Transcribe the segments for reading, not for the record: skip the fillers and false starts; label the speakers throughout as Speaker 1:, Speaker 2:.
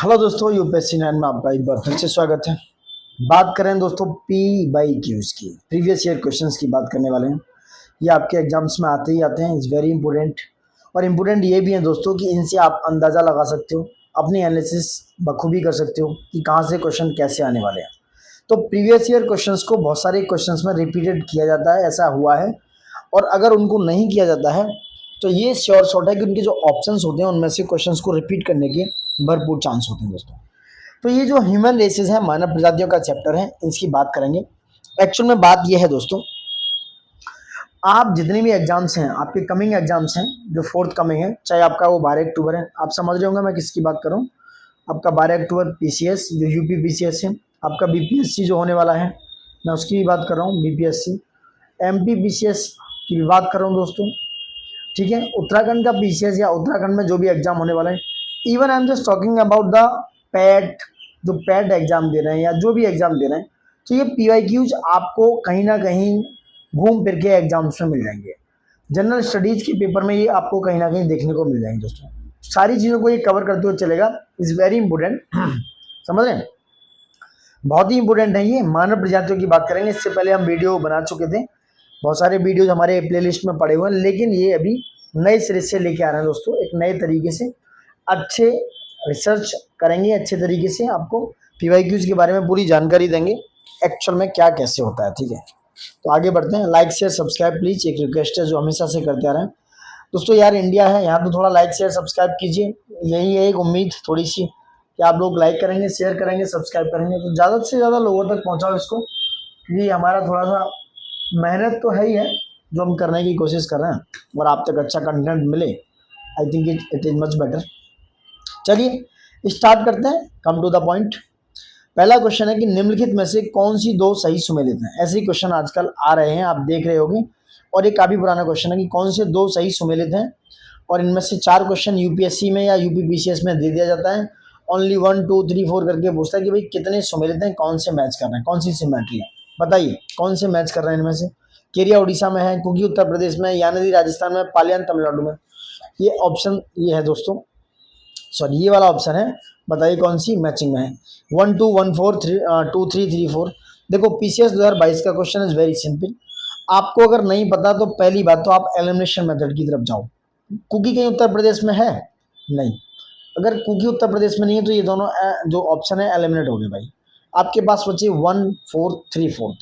Speaker 1: Hello दोस्तों, UPSC 9 में आपका एक बार फिर से स्वागत है। बात करें दोस्तों पी बाई क्यूज की, प्रीवियस ईयर क्वेश्चंस की बात करने वाले हैं। ये आपके एग्जाम्स में आते ही आते हैं, इट्स वेरी इंपॉर्टेंट। और इम्पोर्टेंट ये भी है दोस्तों कि इनसे आप अंदाज़ा लगा सकते हो, अपनी एनालिसिस बखूबी कर सकते हो कि कहाँ से क्वेश्चन कैसे आने वाले हैं। तो प्रीवियस ईयर क्वेश्चंस को बहुत सारे क्वेश्चंस में रिपीटेड किया जाता है, ऐसा हुआ है। और अगर उनको नहीं किया जाता है तो ये श्योर शॉट है कि उनके जो ऑप्शंस होते हैं उनमें से क्वेश्चंस को रिपीट करने के भरपूर चांस होते हैं दोस्तों। तो ये जो ह्यूमन रेसेस है, मानव प्रजातियों का चैप्टर है, इसकी बात करेंगे। एक्चुअल में बात ये है दोस्तों, आप जितने भी एग्जाम्स हैं, आपके कमिंग एग्जाम्स हैं जो फोर्थ कमिंग है, चाहे आपका वो 12 अक्टूबर है, आप समझ रहे होंगे मैं किसकी बात कर रहा हूँ। आपका 12 अक्टूबर पीसीएस जो यूपी पीसीएस है, आपका बीपीएससी जो होने वाला है, मैं उसकी भी बात कर रहा हूँ, बीपीएससी। एमपी पीसीएस की भी बात कर रहा हूँ दोस्तों, ठीक है। उत्तराखंड का पीसीएस या उत्तराखंड में जो भी एग्जाम होने वाला है, even I am just talking about the PAT, जो पैट एग्जाम दे रहे हैं या जो भी एग्जाम दे रहे हैं, तो ये पीवाईक्यूज आपको कहीं ना कहीं घूम फिर के एग्जाम्स में मिल जाएंगे। जनरल स्टडीज के पेपर में ये आपको कहीं ना कहीं देखने को मिल जाएंगे दोस्तों। सारी चीज़ों को ये कवर करते हुए चलेगा, इज़ वेरी इंपॉर्टेंट। समझ रहे हैं, बहुत ही इंपॉर्टेंट है ये। मानव प्रजातियों की बात करेंगे, इससे पहले हम वीडियो बना चुके थे, बहुत सारे वीडियोज हमारे प्लेलिस्ट में पड़े हुए हैं, लेकिन ये अभी नए सिरे से लेके आ रहे हैं दोस्तों, एक नए तरीके से अच्छे रिसर्च करेंगे, अच्छे तरीके से आपको पीवाईक्यूज के बारे में पूरी जानकारी देंगे, एक्चुअल में क्या कैसे होता है, ठीक है। तो आगे बढ़ते हैं। लाइक शेयर सब्सक्राइब प्लीज़, एक रिक्वेस्ट है जो हमेशा से करते आ रहे हैं दोस्तों। यार इंडिया है, यहाँ पे थोड़ा लाइक शेयर सब्सक्राइब कीजिए, यही है एक उम्मीद थोड़ी सी कि आप लोग लाइक करेंगे, शेयर करेंगे, सब्सक्राइब करेंगे, तो ज़्यादा से ज़्यादा लोगों तक पहुँचाओ इसको, क्योंकि हमारा थोड़ा सा मेहनत तो है ही है जो हम करने की कोशिश कर रहे हैं, और आप तक अच्छा कंटेंट मिले, I think it is much better. चलिए स्टार्ट करते हैं, कम टू द पॉइंट। पहला क्वेश्चन है कि निम्नलिखित में से कौन सी दो सही सुमेलित हैं। ऐसे ही क्वेश्चन आजकल आ रहे हैं, आप देख रहे होंगे, और ये काफ़ी पुराना क्वेश्चन है कि कौन से दो सही सुमेलित हैं, और इनमें से 4 क्वेश्चन यूपीएससी में या यूपीपीसीएस में दे दिया जाता है। ओनली 1 2 3 4 करके पूछता है कि भाई कितने सुमेलित हैं, कौन से मैच कर रहे हैं, कौन सी सिमेट्री है, बताइए कौन से मैच कर रहे हैं इनमें से। केरिया उड़ीसा में है, कुकी उत्तर प्रदेश में, यानदी राजस्थान में, पालियान तमिलनाडु में। ये ऑप्शन ये है दोस्तों, सॉरी ये वाला ऑप्शन है, बताइए कौन सी मैचिंग में है। 1 2 1 4 2 3 3 4। देखो पीसीएस 2022 का क्वेश्चन इज वेरी सिंपल। आपको अगर नहीं पता तो पहली बात तो आप एलिमिनेशन मेथड की तरफ जाओ। कुकी कहीं उत्तर प्रदेश में है नहीं, अगर कुकी उत्तर प्रदेश में नहीं है तो ये दोनों जो ऑप्शन है एलिमिनेट हो गए भाई। आपके पास बचे 1 4 3 4।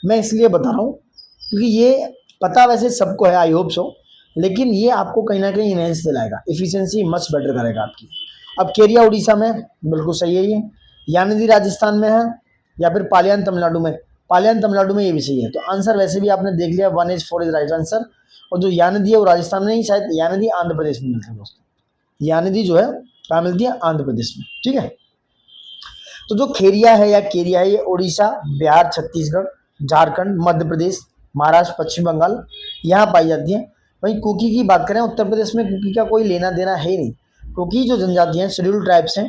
Speaker 1: मैं इसलिए बता रहा हूँ क्योंकि ये पता वैसे सबको है, आई होप सो, लेकिन ये आपको कहीं ना कहीं इनहेंस दिलाएगा, इफिशिएंसी मच बेटर करेगा आपकी। अब केरिया उड़ीसा में बिल्कुल सही है ये, यानदी राजस्थान में है, या फिर पालियान तमिलनाडु में। पालियान तमिलनाडु में ये भी सही है, तो आंसर वैसे भी आपने देख लिया, 1 इज 4 इज राइट आंसर। और जो यानदी है वो राजस्थान में नहीं, शायद यानदी आंध्र प्रदेश में मिलती है दोस्तों। यानदी जो है कहाँ मिलती है, आंध्र प्रदेश में, ठीक है। तो जो खेरिया है या केरिया है, ये उड़ीसा, बिहार, छत्तीसगढ़, झारखंड, मध्य प्रदेश, महाराष्ट्र, पश्चिम बंगाल, यहाँ पाई जाती है। वहीं कुकी की बात करें, उत्तर प्रदेश में कुकी का कोई लेना देना है ही नहीं। कुकी जो जनजातियाँ हैं, शेड्यूल ट्राइब्स हैं,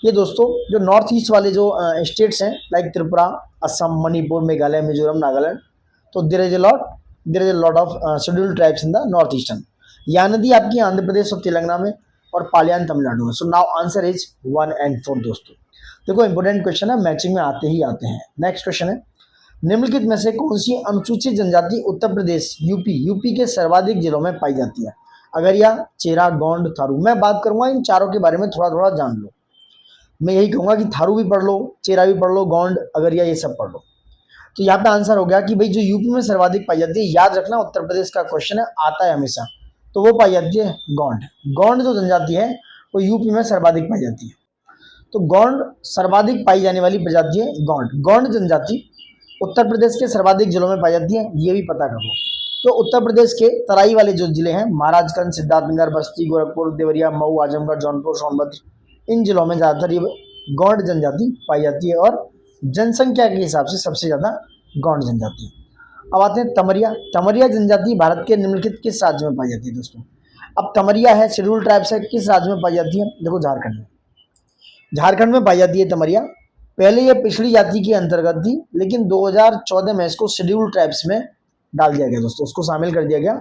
Speaker 1: ये दोस्तों जो नॉर्थ ईस्ट वाले जो स्टेट्स हैं, लाइक त्रिपुरा, असम, मणिपुर, मेघालय, मिजोरम, नागालैंड, तो there is a lot of schedule tribes in the north eastern. यानदी आपकी आंध्र प्रदेश और तेलंगाना में, और पालियान तमिलनाडु में। So now answer is 1 and 4 दोस्तों। देखो इंपॉर्टेंट क्वेश्चन है, मैचिंग में आते ही आते हैं। नेक्स्ट क्वेश्चन है, निम्नलिखित में से कौन सी अनुसूचित जनजाति उत्तर प्रदेश यूपी के सर्वाधिक जिलों में पाई जाती है। अगरिया, चेरा, गोंड, थारू। मैं बात करूंगा इन चारों के बारे में, थोड़ा थोड़ा जान लो। मैं यही कहूंगा कि थारू भी पढ़ लो, चेरा भी पढ़ लो, गोंड, अगरिया ये सब पढ़ लो। तो यहाँ पे आंसर हो गया कि भाई जो यूपी में सर्वाधिक पाई जाती है, याद रखना उत्तर प्रदेश का क्वेश्चन है, आता है हमेशा, तो वो पाई जाती है गोंड। गोंड जो जनजाति है वो यूपी में सर्वाधिक पाई जाती है। तो गोंड सर्वाधिक पाई जाने वाली प्रजाति है गोंड। गोंड जनजाति उत्तर प्रदेश के सर्वाधिक जिलों में पाई जाती है, ये भी पता करो। तो उत्तर प्रदेश के तराई वाले जो जिले हैं, महाराजगंज, सिद्धार्थनगर, बस्ती, गोरखपुर, देवरिया, मऊ, आजमगढ़, जौनपुर, सोनभद्र, इन जिलों में ज़्यादातर ये गोंड जनजाति पाई जाती है, और जनसंख्या के हिसाब से सबसे ज़्यादा गोंड जनजाति है। अब आते हैं तमरिया। तमरिया जनजाति भारत के निम्नलिखित किस राज्य में पाई जाती है दोस्तों। अब तमरिया है, शेड्यूल ट्राइब्स है, किस राज्य में पाई जाती है, देखो झारखंड में। झारखंड में पाई जाती है तमरिया। पहले ये पिछड़ी जाति के अंतर्गत थी, लेकिन 2014 में इसको शेड्यूल ट्राइब्स में डाल दिया गया दोस्तों, उसको शामिल कर दिया गया।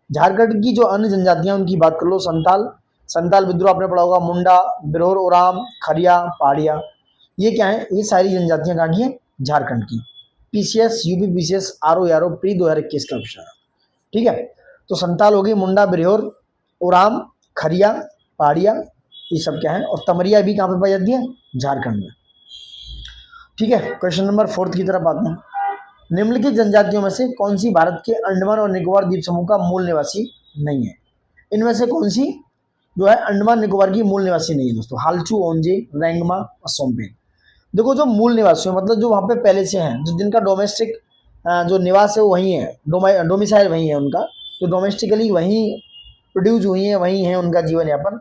Speaker 1: झारखंड की जो अन्य जनजातियां उनकी बात कर लो, संताल, संताल विद्रोह आपने पढ़ा होगा, मुंडा, बिरहोर, ओराम, खरिया, पहाड़िया, ये क्या है, ये सारी जनजातियां कहाँ की है, झारखंड की। PCS, UP PCS, RO pre 2021 का क्वेश्चन है, ठीक है। तो संताल होगी, मुंडा, बिरहोर, ओराम, खरिया, पहाड़िया, ये सब क्या है, और तमरिया भी कहाँ पे पाई जाती है, झारखंड में, ठीक है। क्वेश्चन नंबर 4 की तरफ आते हैं। निम्नलिखित जनजातियों में से कौन सी भारत के अंडमान और निकोबार द्वीप समूह का मूल निवासी नहीं है? इनमें से कौन सी जो है अंडमान निकोबार की मूल निवासी नहीं है दोस्तों? हालचू, ओंजे, रेंगमा और सोमपेन। देखो जो मूल निवासी है, मतलब जो वहाँ पे पहले से हैं, जो जिनका डोमेस्टिक जो निवास है वो वहीं है, डोमिसाइल वहीं है उनका, जो डोमेस्टिकली वहीं प्रोड्यूस हुई है, वहीं है उनका जीवन यापन,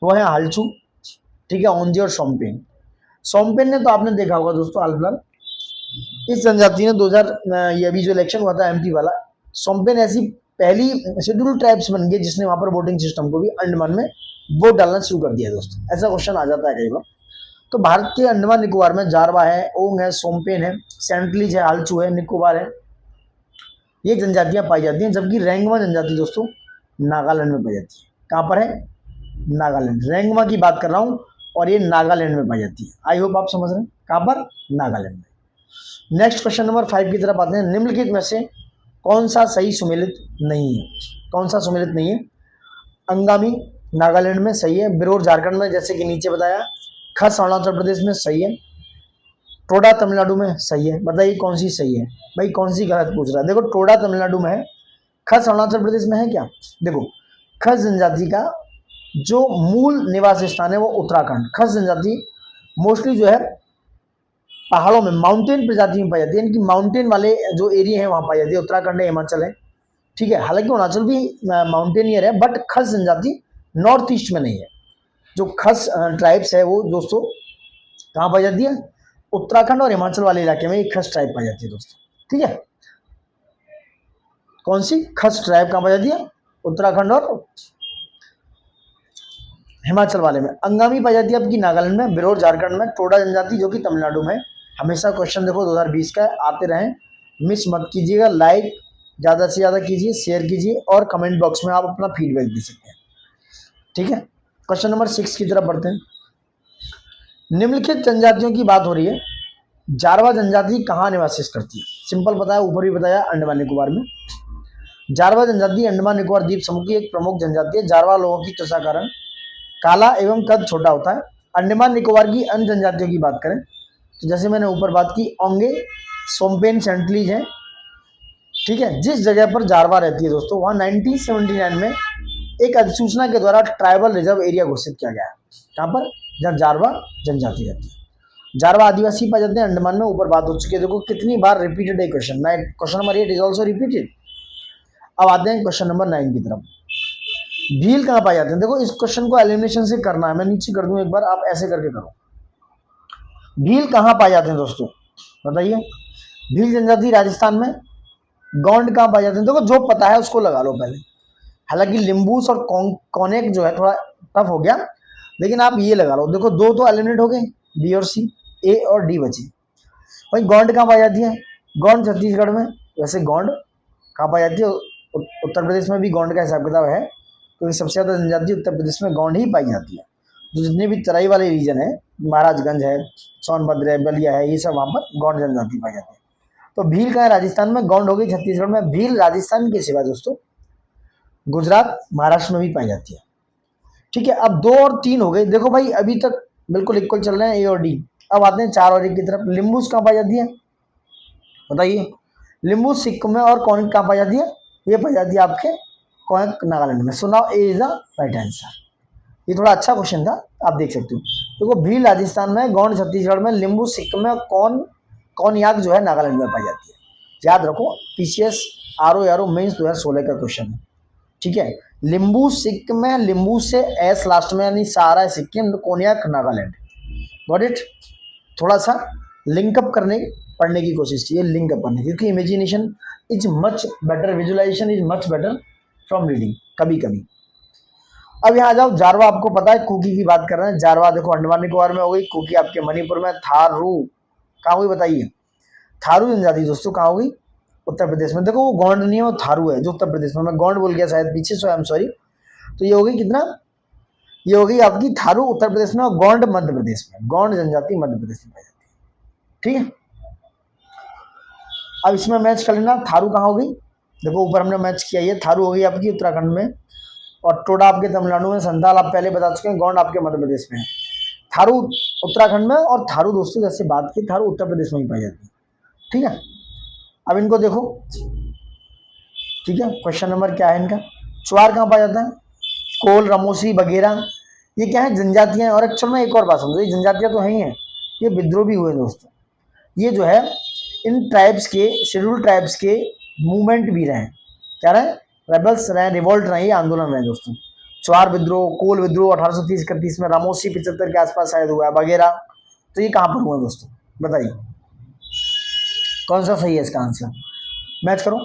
Speaker 1: वो है हालचू, ठीक है, ओंजे और सोमपेन। सोमपेन ने तो आपने देखा होगा दोस्तों हाल फिलहाल इस जनजाति ने 2000 ये अभी जो इलेक्शन हुआ था एमपी वाला, सोमपेन ऐसी पहली शेड्यूल ट्राइब्स बन गई जिसने वहां पर वोटिंग सिस्टम को भी अंडमान में वोट डालना शुरू कर दिया दोस्तों। ऐसा क्वेश्चन आ जाता है कई बार। तो भारत के अंडमान निकोबार में जारवा है, ओंग है, सोमपेन है, सेंटलीज है, हालचू है, निकोबार है, ये जनजातियां पाई जाती हैं। जबकि रेंगमा जनजाति दोस्तों नागालैंड में पाई जाती है। कहाँ पर है? नागालैंड। रेंगमा की बात कर रहा हूँ और ये नागालैंड में पाई जाती है। आई होप आप समझ रहे हैं। कहाँ पर? नागालैंड में। नेक्स्ट क्वेश्चन नंबर 5 की तरफ आते हैं। निम्नलिखित में से कौन सा सही सुमेलित नहीं है? कौन सा सुमेलित नहीं है? अंगामी नागालैंड में सही है, बिरोर झारखंड में जैसे कि नीचे बताया, खस अरुणाचल प्रदेश में सही है, टोडा तमिलनाडु में सही है। बताइए कौन सी सही है? भाई कौन सी गलत पूछ रहा है? देखो टोडा तमिलनाडु में है, खस अरुणाचल प्रदेश में है क्या? देखो खस जनजाति का जो मूल निवास स्थान है वो उत्तराखंड। खस जनजाति मोस्टली जो है पहाड़ों में माउंटेन प्रजाति में पाई जाती है, इनकी माउंटेन वाले जो एरिया है वहाँ पाई जाती है। उत्तराखंड है, हिमाचल है, ठीक है। हालांकि अरुणाचल भी माउंटेनियर है, बट खस जनजाति नॉर्थ ईस्ट में नहीं है। जो खस ट्राइब्स है वो दोस्तों कहाँ पाई जाती है? उत्तराखंड और हिमाचल वाले इलाके में एक खस ट्राइब पाई जाती है दोस्तों, ठीक है। कौन सी खस ट्राइब कहाँ पाई जाती है? उत्तराखंड और हिमाचल वाले में। अंगामी पाई जाती है आपकी नागालैंड में, बिरोर झारखंड में, टोडा जनजाति जो कि तमिलनाडु में। हमेशा क्वेश्चन देखो 2020 का आते रहें, मिस मत कीजिएगा। लाइक ज़्यादा से ज़्यादा कीजिए, शेयर कीजिए और कमेंट बॉक्स में आप अपना फीडबैक दे सकते हैं, ठीक है। क्वेश्चन नंबर 6 की तरफ बढ़ते हैं। निम्नलिखित जनजातियों की बात हो रही है, जारवा जनजाति कहाँ निवास करती है? सिंपल बताया, ऊपर भी बताया, अंडमान निकोबार में। जारवा जनजाति अंडमान निकोबार द्वीप समूह की एक प्रमुख जनजाति है। जारवा लोगों की त्वचा का रंग काला एवं कद छोटा होता है। अंडमान निकोबार की अन्य जनजातियों की बात करें तो जैसे मैंने ऊपर बात की, ओंगे, सोमपेन, सेंटलीज हैं, ठीक है। जिस जगह पर जारवा रहती है दोस्तों, वहाँ 1979 में एक अधिसूचना के द्वारा ट्राइबल रिजर्व एरिया घोषित किया गया है। कहाँ पर? जहाँ जारवा जनजाति रहती है। जारवा आदिवासी पाए जाते हैं अंडमान में, ऊपर बात हो चुकी है। देखो कितनी बार रिपीटेड है question. Question number 8 is also repeated. अब आते हैं क्वेश्चन नंबर 9 की तरफ। भील कहाँ पाए जाते हैं? देखो इस क्वेश्चन को एलिमिनेशन से करना है, मैं नीचे कर दूं एक बार, आप ऐसे करके करो। भील कहाँ पाए जाते हैं दोस्तों? बताइए। भील जनजाति राजस्थान में। गोंड कहाँ पाए जाते हैं? देखो जो पता है उसको लगा लो पहले। हालांकि लिम्बूस और कॉनेक जो है थोड़ा टफ हो गया, लेकिन आप ये लगा लो। देखो दो तो एलिमिनेट हो गए, बी और सी, ए और डी बचे। भाई गोंड कहाँ पाई जाती है? गोंड छत्तीसगढ़ में। वैसे गोंड कहाँ पाई जाती है? उत्तर प्रदेश में भी गोंड का हिसाब किताब है, क्योंकि सबसे ज़्यादा जनजाति उत्तर प्रदेश में गोंड ही पाई जाती है। जो जितने भी तराई वाले रीजन है, महाराजगंज है, सोनभद्र है, बलिया है, ये सब वहाँ पर गोंड जनजाति पाई जाती है। तो भील कहाँ है? राजस्थान में। गोंड हो गई छत्तीसगढ़ में। भील राजस्थान के सिवा दोस्तों गुजरात, महाराष्ट्र में भी पाई जाती है, ठीक है। अब 2 और 3 हो गए। देखो भाई अभी तक बिल्कुल इक्वल चल रहे हैं, ए और डी। अब आते हैं 4 और 1 की तरफ। लिम्बूस कहाँ पाई जाती है? बताइए। लिम्बूस सिक्किम में, और कौन कहाँ पाई जाती है? ये पाई जाती है आपके कोंक नागालैंड में। So now A is the right answer. ये थोड़ा अच्छा क्वेश्चन था, आप देख सकते हो। देखो भील राजस्थान में, गोंड छत्तीसगढ़ में, लिम्बू सिक्किम में, कौन याक जो है नागालैंड में पाई जाती है। याद रखो, पीसीएस आरओ मेंस 2016 का क्वेश्चन है, ठीक है। लिम्बू सिक्किम में, लिम्बू से एस लास्ट में, यानी सहारा सिक्किम, कोन्याक नागालैंड। Got it? थोड़ा सा लिंकअप करने पढ़ने की कोशिश कीजिए, लिंकअप करने, क्योंकि imagination is much better, visualization is much better from reading कभी कभी। अब यहाँ जाओ, जारवा आपको पता है, कुकी की बात कर रहे हैं। जारवा देखो अंडमान निकोबार में हो गई, कुकी आपके मणिपुर में, थारू कहाँ हुई बताइए? थारू जनजाति दोस्तों कहाँ होगी? उत्तर प्रदेश में। देखो वो गोंड नहीं है, वो थारू है जो उत्तर प्रदेश में। मैं गोंड बोल गया शायद पीछे, सो आई एम सॉरी। तो ये हो गई कितना? ये हो गई आपकी थारू उत्तर प्रदेश में और गोंड मध्य प्रदेश में। गोंड जनजाति मध्य प्रदेश में पाई जाती है। ठीक है, अब इसमें मैच कर लेना। थारू कहाँ हो गई, देखो ऊपर हमने मैच किया, ये थारू हो गई आपकी उत्तराखंड में, और टोडा आपके तमिलनाडु में, संताल आप पहले बता चुके हैं, गोंड आपके मध्य प्रदेश में है। थारू उत्तराखंड में, और थारू दोस्तों जैसे बात की थारू उत्तर प्रदेश में ही पाई जाती है। ठीक है, अब इनको देखो। ठीक है, क्वेश्चन नंबर क्या है इनका, च्वार कहाँ पाया जाता है, कोल, रमोसी, बघेरा, ये क्या है, जनजातियां। और एक्चुअल में एक और बात समझो, ये जनजातियां तो है ही हैं, ये विद्रोह भी हुए दोस्तों। ये जो है इन ट्राइब्स के, शेड्यूल ट्राइब्स के मूवमेंट भी रहे, क्या रहे, रेबल्स रहे, रिवोल्ट रहे, ये आंदोलन रहे दोस्तों। च्वार विद्रोह, कोल विद्रोह 1830-31 में, रामोसी 75 के आसपास शायद हुआ है, वगैरह। तो ये कहाँ पर हुआ दोस्तों, बताइए कौन सा सही है इसका आंसर, मैच करो।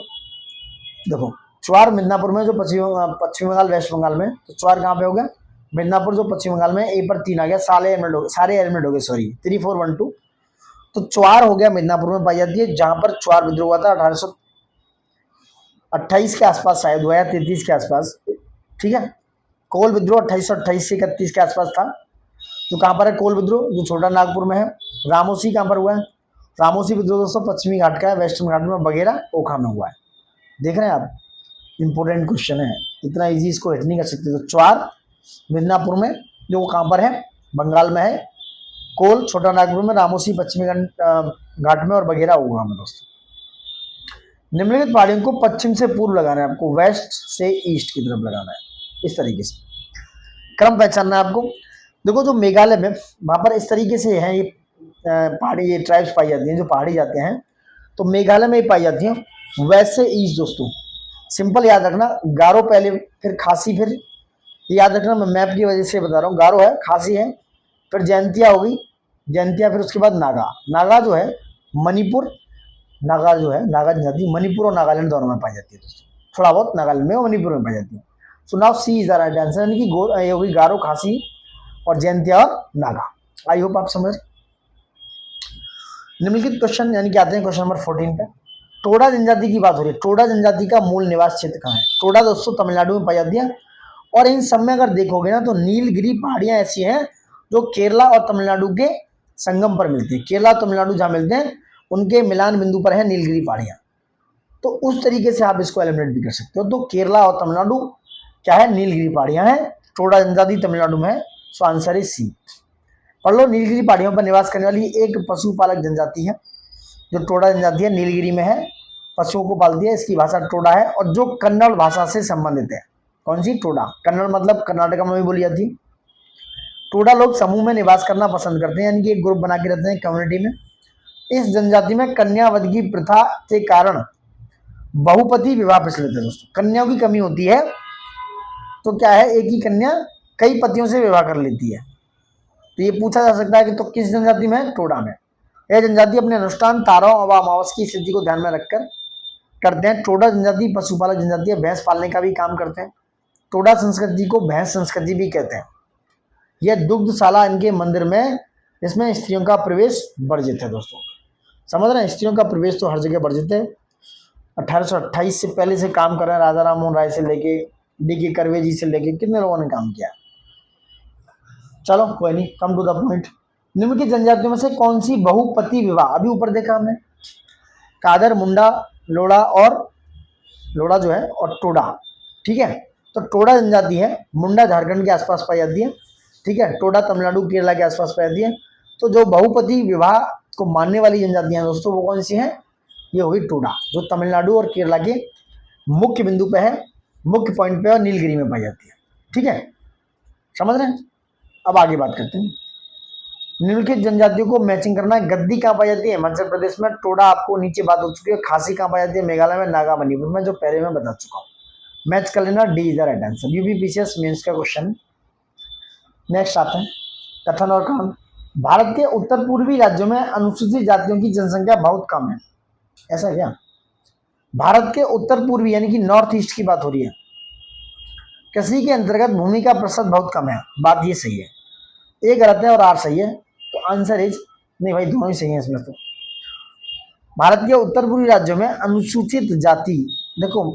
Speaker 1: देखो च्वार मिदनापुर में, जो पश्चिम बंगाल वेस्ट बंगाल में, तो च्वार कहाँ पे हो गया, मिदनापुर जो पश्चिम बंगाल में, ए पर 3 आ गया, सारे एलिमेंट हो गए, सॉरी 3 4 1 2। तो च्वार हो गया मिदनापुर में पाई जाती है, जहां पर च्वार विद्रोह हुआ था 1828 के आसपास शायद हुआ, या 33 के आसपास। ठीक है, कोल विद्रोह 2828 से 31 के आसपास था। तो कहाँ पर है कोल विद्रोह, जो छोटा नागपुर में है। रामोसी कहाँ पर हुआ है, रामोसी विद्रोह दोस्तों पश्चिमी घाट का है, वेस्टर्न घाट में, वगैरह ओखा में हुआ है। देख रहे हैं आप, इंपोर्टेंट क्वेश्चन है, इतना इजी इसको हिट नहीं कर सकते। तो च्वार मिदनापुर में, जो वो कहाँ पर है, बंगाल में है। कोल छोटा नागपुर में, रामोसी पश्चिमी घाट में, और वगैरह ओखा में दोस्तों। निम्नलिखित पहाड़ियों को पश्चिम से पूर्व लगाना है आपको, वेस्ट से ईस्ट की तरफ लगाना है, इस तरीके से क्रम पहचानना है आपको। देखो जो मेघालय में, वहां पर इस तरीके से है, ये पहाड़ी, ये ट्राइब्स पाई जाती हैं जो पहाड़ी जाते हैं, तो मेघालय में ही पाई जाती हैं, वेस्ट से ईस्ट दोस्तों। सिंपल याद रखना, गारो पहले, फिर खासी, फिर याद रखना, मैं मैप की वजह से बता रहा हूँ, गारो है, खासी है, फिर जयंतिया हो गई, जयंतिया, फिर उसके बाद नागा। नागा जो है मणिपुर, नागा जो है, नागा जनजाति मणिपुर और नागालैंड दोनों में पाई जाती है दोस्तों, थोड़ा बहुत नागालैंड में और मणिपुर में पाई जाती है। So now see is the right answer, यानी कि ये होगी गारो, खासी और जयंतिया और नागा। आई होप आप समझ। निम्नलिखित क्वेश्चन, यानी कि आते हैं क्वेश्चन नंबर 14 पे। टोडा जनजाति की बात हो रही है, टोडा जनजाति का मूल निवास क्षेत्र कहाँ है। टोडा दोस्तों तमिलनाडु में पाई जाती है, और इन सब में अगर देखोगे ना, तो नीलगिरी पहाड़ियां ऐसी हैं जो केरला और तमिलनाडु के संगम पर मिलती है। केरला और तमिलनाडु जहाँ मिलते हैं, उनके मिलान बिंदु पर है नीलगिरी पहाड़ियां। तो उस तरीके से आप इसको एलिमिनेट भी कर सकते हो। तो केरला और तमिलनाडु क्या है, नीलगिरी पहाड़ियां हैं। टोडा जनजाति तमिलनाडु में है, सो आंसर इज सी। पढ़ लो, नीलगिरी पहाड़ियों पर निवास करने वाली एक पशुपालक जनजाति है, जो टोडा जनजाति है, नीलगिरी में है, पशुओं को पालती है। इसकी भाषा टोडा है, और जो कन्नड़ भाषा से संबंधित है। कौन सी, टोडा। कन्नड़ मतलब कर्नाटक में भी बोली जाती है। टोडा लोग समूह में निवास करना पसंद करते हैं, यानी कि एक ग्रुप बना के रहते हैं कम्युनिटी में। इस जनजाति में कन्यावध की प्रथा के कारण बहुपति विवाह प्रचलित है दोस्तों। कन्याओं की कमी होती है, तो क्या है, एक ही कन्या कई पतियों से विवाह कर लेती है। तो ये पूछा जा सकता है कि तो किस जनजाति में है, टोडा में। यह जनजाति अपने अनुष्ठान, तारों व अमावस की स्थिति को ध्यान में रखकर करते हैं। टोडा जनजाति पशुपालक जनजाति है, भैंस पालने का भी काम करते हैं। टोडा संस्कृति को भैंस संस्कृति भी कहते हैं। यह दुग्धशाला इनके मंदिर में, इसमें स्त्रियों का प्रवेश वर्जित है दोस्तों। समझ रहे हैं, स्त्रियों का प्रवेश तो हर जगह वर्जित है। 1828 से पहले से काम कर रहे हैं, राजा राम मोहन राय से लेके डी.के. कर्वे जी से लेके कितने लोगों ने काम किया। चलो कोई नहीं, कम टू द पॉइंट। निम्नलिखित जनजातियों में से कौन सी बहुपति विवाह, अभी ऊपर देखा हमने, कादर, मुंडा, लोड़ा, और लोड़ा जो है, और टोडा। ठीक है, तो टोडा जनजाति है, मुंडा झारखंड के आसपास पाई जाती है। ठीक है, टोडा तमिलनाडु केरला के आसपास पाई जाती है। तो जो बहुपति विवाह को मानने वाली जनजातियां हैं दोस्तों, वो कौन सी हैं, ये होगी टोडा, जो तमिलनाडु और केरला के मुख्य बिंदु पे है, मुख्य पॉइंट पे, और नीलगिरी में पाई जाती है। ठीक है, समझ रहे हैं। अब आगे बात करते हैं, निम्नलिखित जनजातियों को मैचिंग करना है। गद्दी कहाँ पाई जाती है, हिमाचल प्रदेश में। टोडा आपको नीचे बात हो चुकी है। खासी कहाँ पाई जाती है, मेघालय में। नागा मणिपुर में, जो पहले मैं बता चुका हूँ। मैच कर लेना, D is the right answer. UPPCS mains का क्वेश्चन। नेक्स्ट आता है कथन और कथन। भारत के उत्तर पूर्वी राज्यों में अनुसूचित जातियों की जनसंख्या बहुत कम है। ऐसा क्या, भारत के उत्तर पूर्वी यानी कि नॉर्थ ईस्ट की बात हो रही है। कृषि के अंतर्गत भूमि का प्रतिशत बहुत कम है, बात ये सही है। ए गलत है और आर सही है, तो आंसर इज, नहीं भाई दोनों ही सही है इसमें। तो भारत के उत्तर पूर्वी राज्यों में अनुसूचित जाति, देखो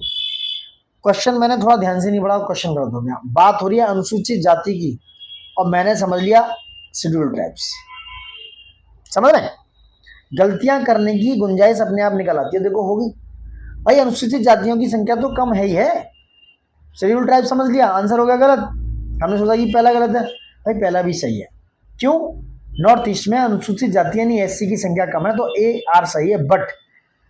Speaker 1: क्वेश्चन मैंने थोड़ा ध्यान से नहीं पढ़ा, क्वेश्चन गलत हो गया। बात हो रही है अनुसूचित जाति की, और मैंने समझ लिया शेड्यूल ट्राइब्स। समझ रहे हैं? गलतियां करने की गुंजाइश अपने आप निकल आती है। देखो होगी भाई, अनुसूचित जातियों की संख्या तो कम है ही है। शेड्यूल ट्राइब समझ लिया, आंसर हो गया गलत। हमने सोचा कि पहला गलत है, भाई पहला भी सही है। क्यों? नॉर्थ ईस्ट में अनुसूचित जाति यानी एससी की संख्या कम है, तो ए आर सही है। बट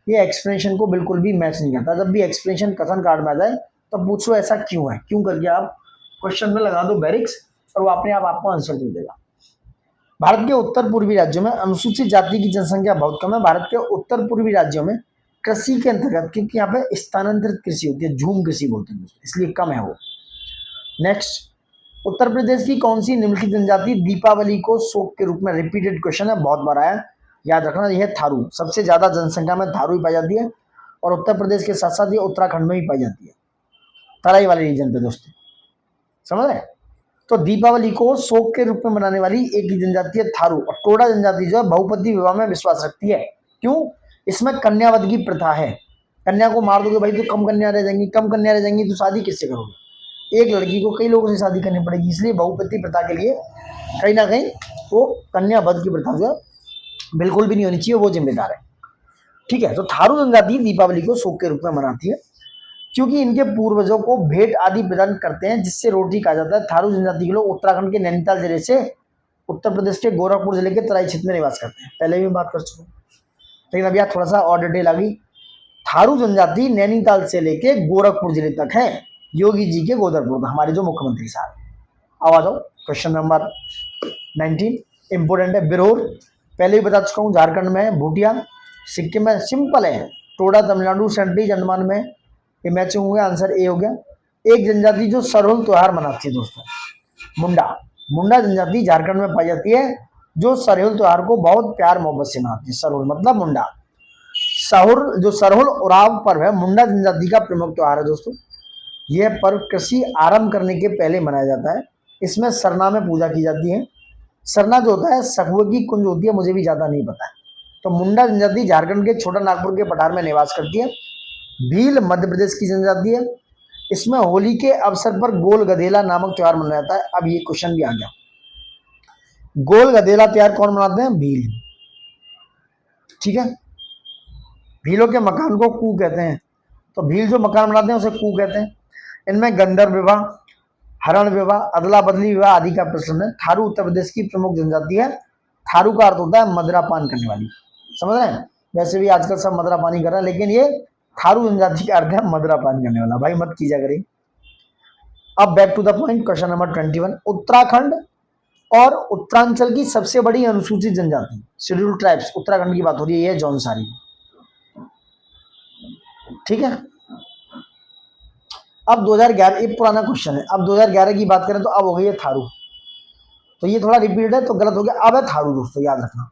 Speaker 1: ये एक्सप्लेनेशन को बिल्कुल भी मैच नहीं करता। जब भी एक्सप्लेनेशन कथन कार्ड में आ जाए तो पूछो ऐसा क्यों है, क्यों करके आप क्वेश्चन में लगा दो बैरिक्स और वो अपने आप आपको आंसर दे देगा। भारत के उत्तर पूर्वी राज्यों में अनुसूचित जाति की जनसंख्या बहुत कम है। भारत के उत्तर पूर्वी राज्यों में कृषि के अंतर्गत, क्योंकि यहाँ पे स्थानांतरित कृषि होती है, झूम कृषि बोलते हैं, इसलिए कम है वो। नेक्स्ट, उत्तर प्रदेश की कौन सी निम्नलिखित जनजाति दीपावली को शोक के रूप में, रिपीटेड क्वेश्चन है, बहुत बार आया, याद रखना। यह थारू, सबसे ज्यादा जनसंख्या में थारू ही पाई जाती है और उत्तर प्रदेश के साथ साथ ये उत्तराखंड में भी पाई जाती है, तराई वाले रीजन पे दोस्तों। समझ रहे? तो दीपावली को शोक के रूप में मनाने वाली एक ही जनजाति है थारू। और टोडा जनजाति जो है बहुपति विवाह में विश्वास रखती है। क्यों? इसमें कन्यावध की प्रथा है। कन्या को मार दोगे भाई तो कम कन्या रह जाएंगी, कम कन्या रह जाएंगी तो शादी किससे करोगे? एक लड़की को कई लोगों से शादी करनी पड़ेगी, इसलिए बहुपति प्रथा के लिए कहीं ना कहीं वो कन्यावध की प्रथा जो है बिल्कुल भी नहीं होनी चाहिए, वो जिम्मेदार है। ठीक है, तो थारू जनजाति दीपावली को शोक के रूप में मनाती है क्योंकि इनके पूर्वजों को भेंट आदि प्रदान करते हैं जिससे रोटी कहा जाता है। थारू जनजाति के लोग उत्तराखंड के नैनीताल जिले से उत्तर प्रदेश के गोरखपुर जिले के तराई क्षेत्र में निवास करते हैं। पहले भी बात कर चुका हूँ, लेकिन अभी थोड़ा सा और डिटेल आ गई। थारू जनजाति नैनीताल से लेके गोरखपुर जिले तक है, योगी जी के गोरखपुर, हमारे जो मुख्यमंत्री साहब। अब आ जाओ क्वेश्चन नंबर 19, इंपोर्टेंट है। बिरहोर पहले ही बता चुका हूँ, झारखंड में है। भूटिया सिक्किम में, सिंपल है। टोडा तमिलनाडु, सेंट्रीज अंडमान में। ये मैचिंग हो गया, आंसर ए हो गया। एक जनजाति जो सरहुल त्योहार मनाती है दोस्तों, मुंडा। मुंडा जनजाति झारखंड में पाई जाती है जो सरहुल त्योहार को बहुत प्यार मोहब्बत से मनाती है। सरहुल मतलब मुंडा। जो सरहुल उराव पर्व है मुंडा जनजाति का प्रमुख त्योहार है दोस्तों। यह पर्व कृषि आरंभ करने के पहले मनाया जाता है। इसमें सरना में पूजा की जाती है। सरना जो होता है सखुए की कुंज होती है, मुझे भी ज्यादा नहीं पता है। तो मुंडा जनजाति झारखंड के छोटा नागपुर के पठार में निवास करती है। भील मध्य प्रदेश की जनजाति है। इसमें होली के अवसर पर गोल गधेला नामक त्योहार मनाया जाता है। अब ये क्वेश्चन भी आ गया, गोल गधेला त्योहार कौन मनाते हैं? भील। ठीक है, भीलों के मकान को कू कहते हैं, तो भील जो मकान बनाते हैं उसे कू कहते हैं। इनमें गंधर्व विवाह, हरण विवाह, अदला बदली विवाह आदि का प्रचलन है। थारू उत्तर प्रदेश की प्रमुख जनजाति है। थारू का अर्थ होता है मदिरा पान करने वाली। समझ रहे हैं? वैसे भी आजकल सब मदिरा पानी कर रहे हैं, लेकिन ये थारू जनजाति का अर्थ है मदिरा पान करने वाला। भाई मत कीजिए करें। अब back to the point, question number 21। Uttarakhand और उत्तरांचल की सबसे बड़ी अनुसूचित जनजाति शेड्यूल ट्राइब्स, उत्तराखंड की बात हो रही है, जौनसारी। ठीक है, अब 2011, एक पुराना क्वेश्चन है। अब 2011 की बात करें तो अब हो गई है थारू, तो ये थोड़ा रिपीट है तो गलत हो गया। अब है थारू दोस्तों, याद रखना।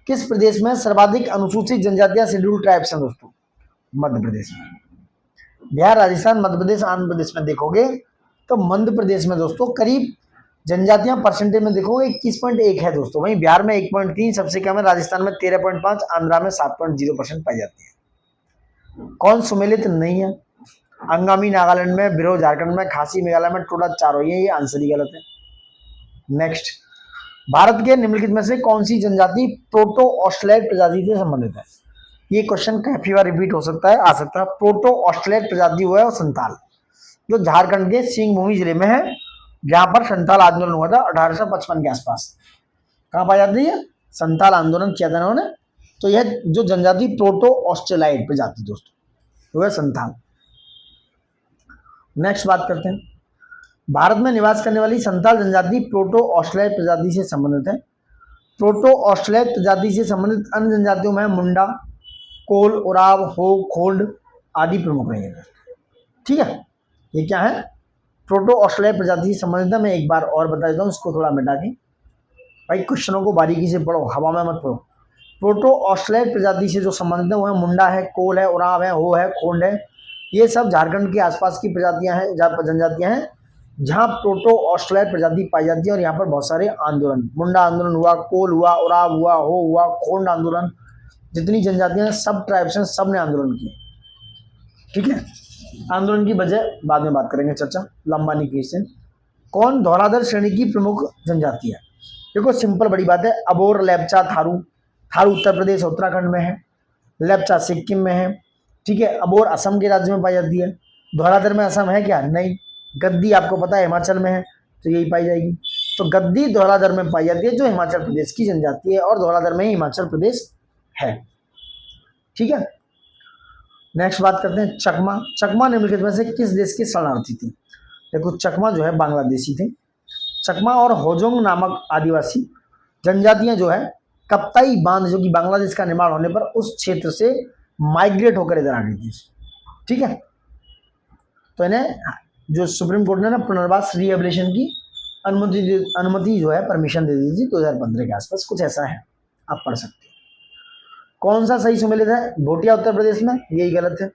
Speaker 1: किस प्रदेश में सर्वाधिक अनुसूचित जनजातियां शेड्यूल ट्राइब्स हैं दोस्तों? मध्य प्रदेश में। बिहार, राजस्थान, मध्य प्रदेश, आंध्र प्रदेश में देखोगे तो मध्य प्रदेश में दोस्तों करीब जनजातियां परसेंटेज में देखोगे 21.1 है दोस्तों। वहीं बिहार में 1.3 सबसे कम है, राजस्थान में 13.5, आंध्रा में 7.0% पाई जाती है। कौन सुमेलित नहीं है? अंगामी नागालैंड में, बिरो झारखंड में, खासी मेघालय में, टोडा चारों। ये आंसर ही गलत है। नेक्स्ट, भारत के निम्नलिखित में से कौन सी जनजाति प्रोटो ऑस्ट्रेलियाई प्रजाति से संबंधित है? ये क्वेश्चन काफी बार रिपीट हो सकता है, आ सकता है। प्रोटो ऑस्ट्रेलियाई प्रजाति हुआ है और संताल, जो झारखंड के सिंहभूमि जिले में है, जहां पर संताल आंदोलन हुआ था 1855 के आसपास। कहाँ पाई जाती है? संताल आंदोलन किया था इन्होंने। तो यह जो जनजाति प्रोटो ऑस्ट्रेलियाई प्रजाति दोस्तों वो है संताल। नेक्स्ट बात करते हैं, भारत में निवास करने वाली संताल जनजाति प्रोटो ऑस्ट्रेलियाई प्रजाति से संबंधित है। प्रोटो ऑस्ट्रेलियाई प्रजाति से संबंधित अन्य जनजातियों में मुंडा, कोल, उराव, हो, खोंड आदि प्रमुख रहे हैं। ठीक है, ये क्या है? प्रोटो ऑस्ट्रेलियाई प्रजाति से संबंधित है। मैं एक बार और बता देता हूँ, इसको थोड़ा मिटा के। भाई क्वेश्चनों को बारीकी से पढ़ो, हवा में मत पढ़ो। प्रोटो ऑस्ट्रेलियाई प्रजाति से जो संबंधित है वो है मुंडा है, कोल है, उराव है, हो है, खोंड है। ये सब झारखंड के आसपास की प्रजातियां हैं, जनजातियां हैं जहाँ प्रोटो ऑस्ट्रेलियाई प्रजाति पाई जाती है। और यहाँ पर बहुत सारे आंदोलन, मुंडा आंदोलन हुआ, कोल हुआ, उराव हुआ, हो हुआ, खोंड आंदोलन, जितनी जनजातियां सब ट्राइब्स हैं सब ने आंदोलन किए। ठीक है, आंदोलन की वजह बाद में बात करेंगे, चर्चा लंबा नहीं की इसे। कौन धौलाधर श्रेणी की प्रमुख जनजाति है? देखो सिंपल बड़ी बात है, अबोर, लेप्चा, थारू। थारू उत्तर प्रदेश उत्तराखंड में है, लेप्चा सिक्किम में है, ठीक है। अबोर असम के राज्य में पाई जाती है। धौलाधर में असम है क्या? नहीं। गद्दी आपको पता है हिमाचल में है, तो यही पाई जाएगी। तो गद्दी धौलाधर में पाई जाती है, जो हिमाचल प्रदेश की जनजाति है, और धौलाधर में ही हिमाचल प्रदेश है, ठीक है। नेक्स्ट बात करते हैं चकमा। चकमा निम्नलिखित में से किस देश के शरणार्थी थे? देखो चकमा जो है बांग्लादेशी थे। चकमा और होजोंग नामक आदिवासी जनजातियां जो है कप्ताई बांध, जो कि बांग्लादेश का निर्माण होने पर उस क्षेत्र से माइग्रेट होकर इधर आ गई थी, ठीक है। तो इन्हें जो सुप्रीम कोर्ट ने ना पुनर्वास रिहेबिलिटेशन की अनुमति जो है परमिशन दे दी थी 2015 के आसपास, कुछ ऐसा है, आप पढ़ सकते हैं। कौन सा सही सुमेलित है? भोटिया उत्तर प्रदेश में, यही गलत है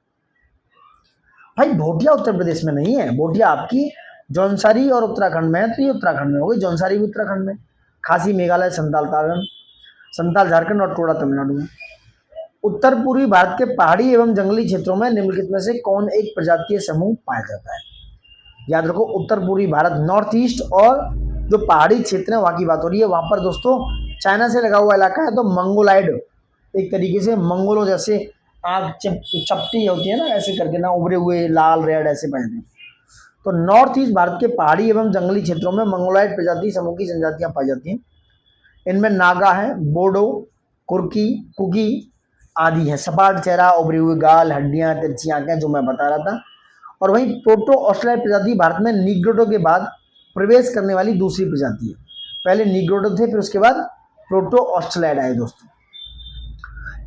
Speaker 1: भाई। भोटिया उत्तर प्रदेश में नहीं है, भोटिया आपकी जौनसारी और उत्तराखंड में है, तो ये उत्तराखंड में हो गई। जौनसारी भी उत्तराखंड में, खासी मेघालय, संताल झारखंड और टोडा तमिलनाडु में। उत्तर पूर्वी भारत के पहाड़ी एवं जंगली क्षेत्रों में निम्नलिखित में से कौन एक प्रजातीय समूह पाया जाता है? याद रखो उत्तर पूर्वी भारत, नॉर्थ ईस्ट और जो पहाड़ी क्षेत्र है वहां की बात हो रही है। वहां पर दोस्तों चाइना से लगा हुआ इलाका है, तो मंगोलाइड एक तरीके से मंगोलो जैसे आग चपटी होती है ना, ऐसे करके ना उभरे हुए लाल रेड ऐसे पाए जाते हैं। तो नॉर्थ ईस्ट भारत के पहाड़ी एवं जंगली क्षेत्रों में मंगोलाइड प्रजाति समूह की जनजातियां पाई जाती हैं। इनमें नागा है, बोडो, कुर्की, कुकी आदि है। सपाट चेहरा, उभरी हुई गाल, हड्डियां, तिरछी आंखें, जो मैं बता रहा था। और वहीं प्रोटो ऑस्ट्रेलिया प्रजाति भारत में निग्रोडो के बाद प्रवेश करने वाली दूसरी प्रजाति है। पहले निग्रोडो थे, फिर उसके बाद प्रोटो ऑस्ट्रेलिया आए दोस्तों।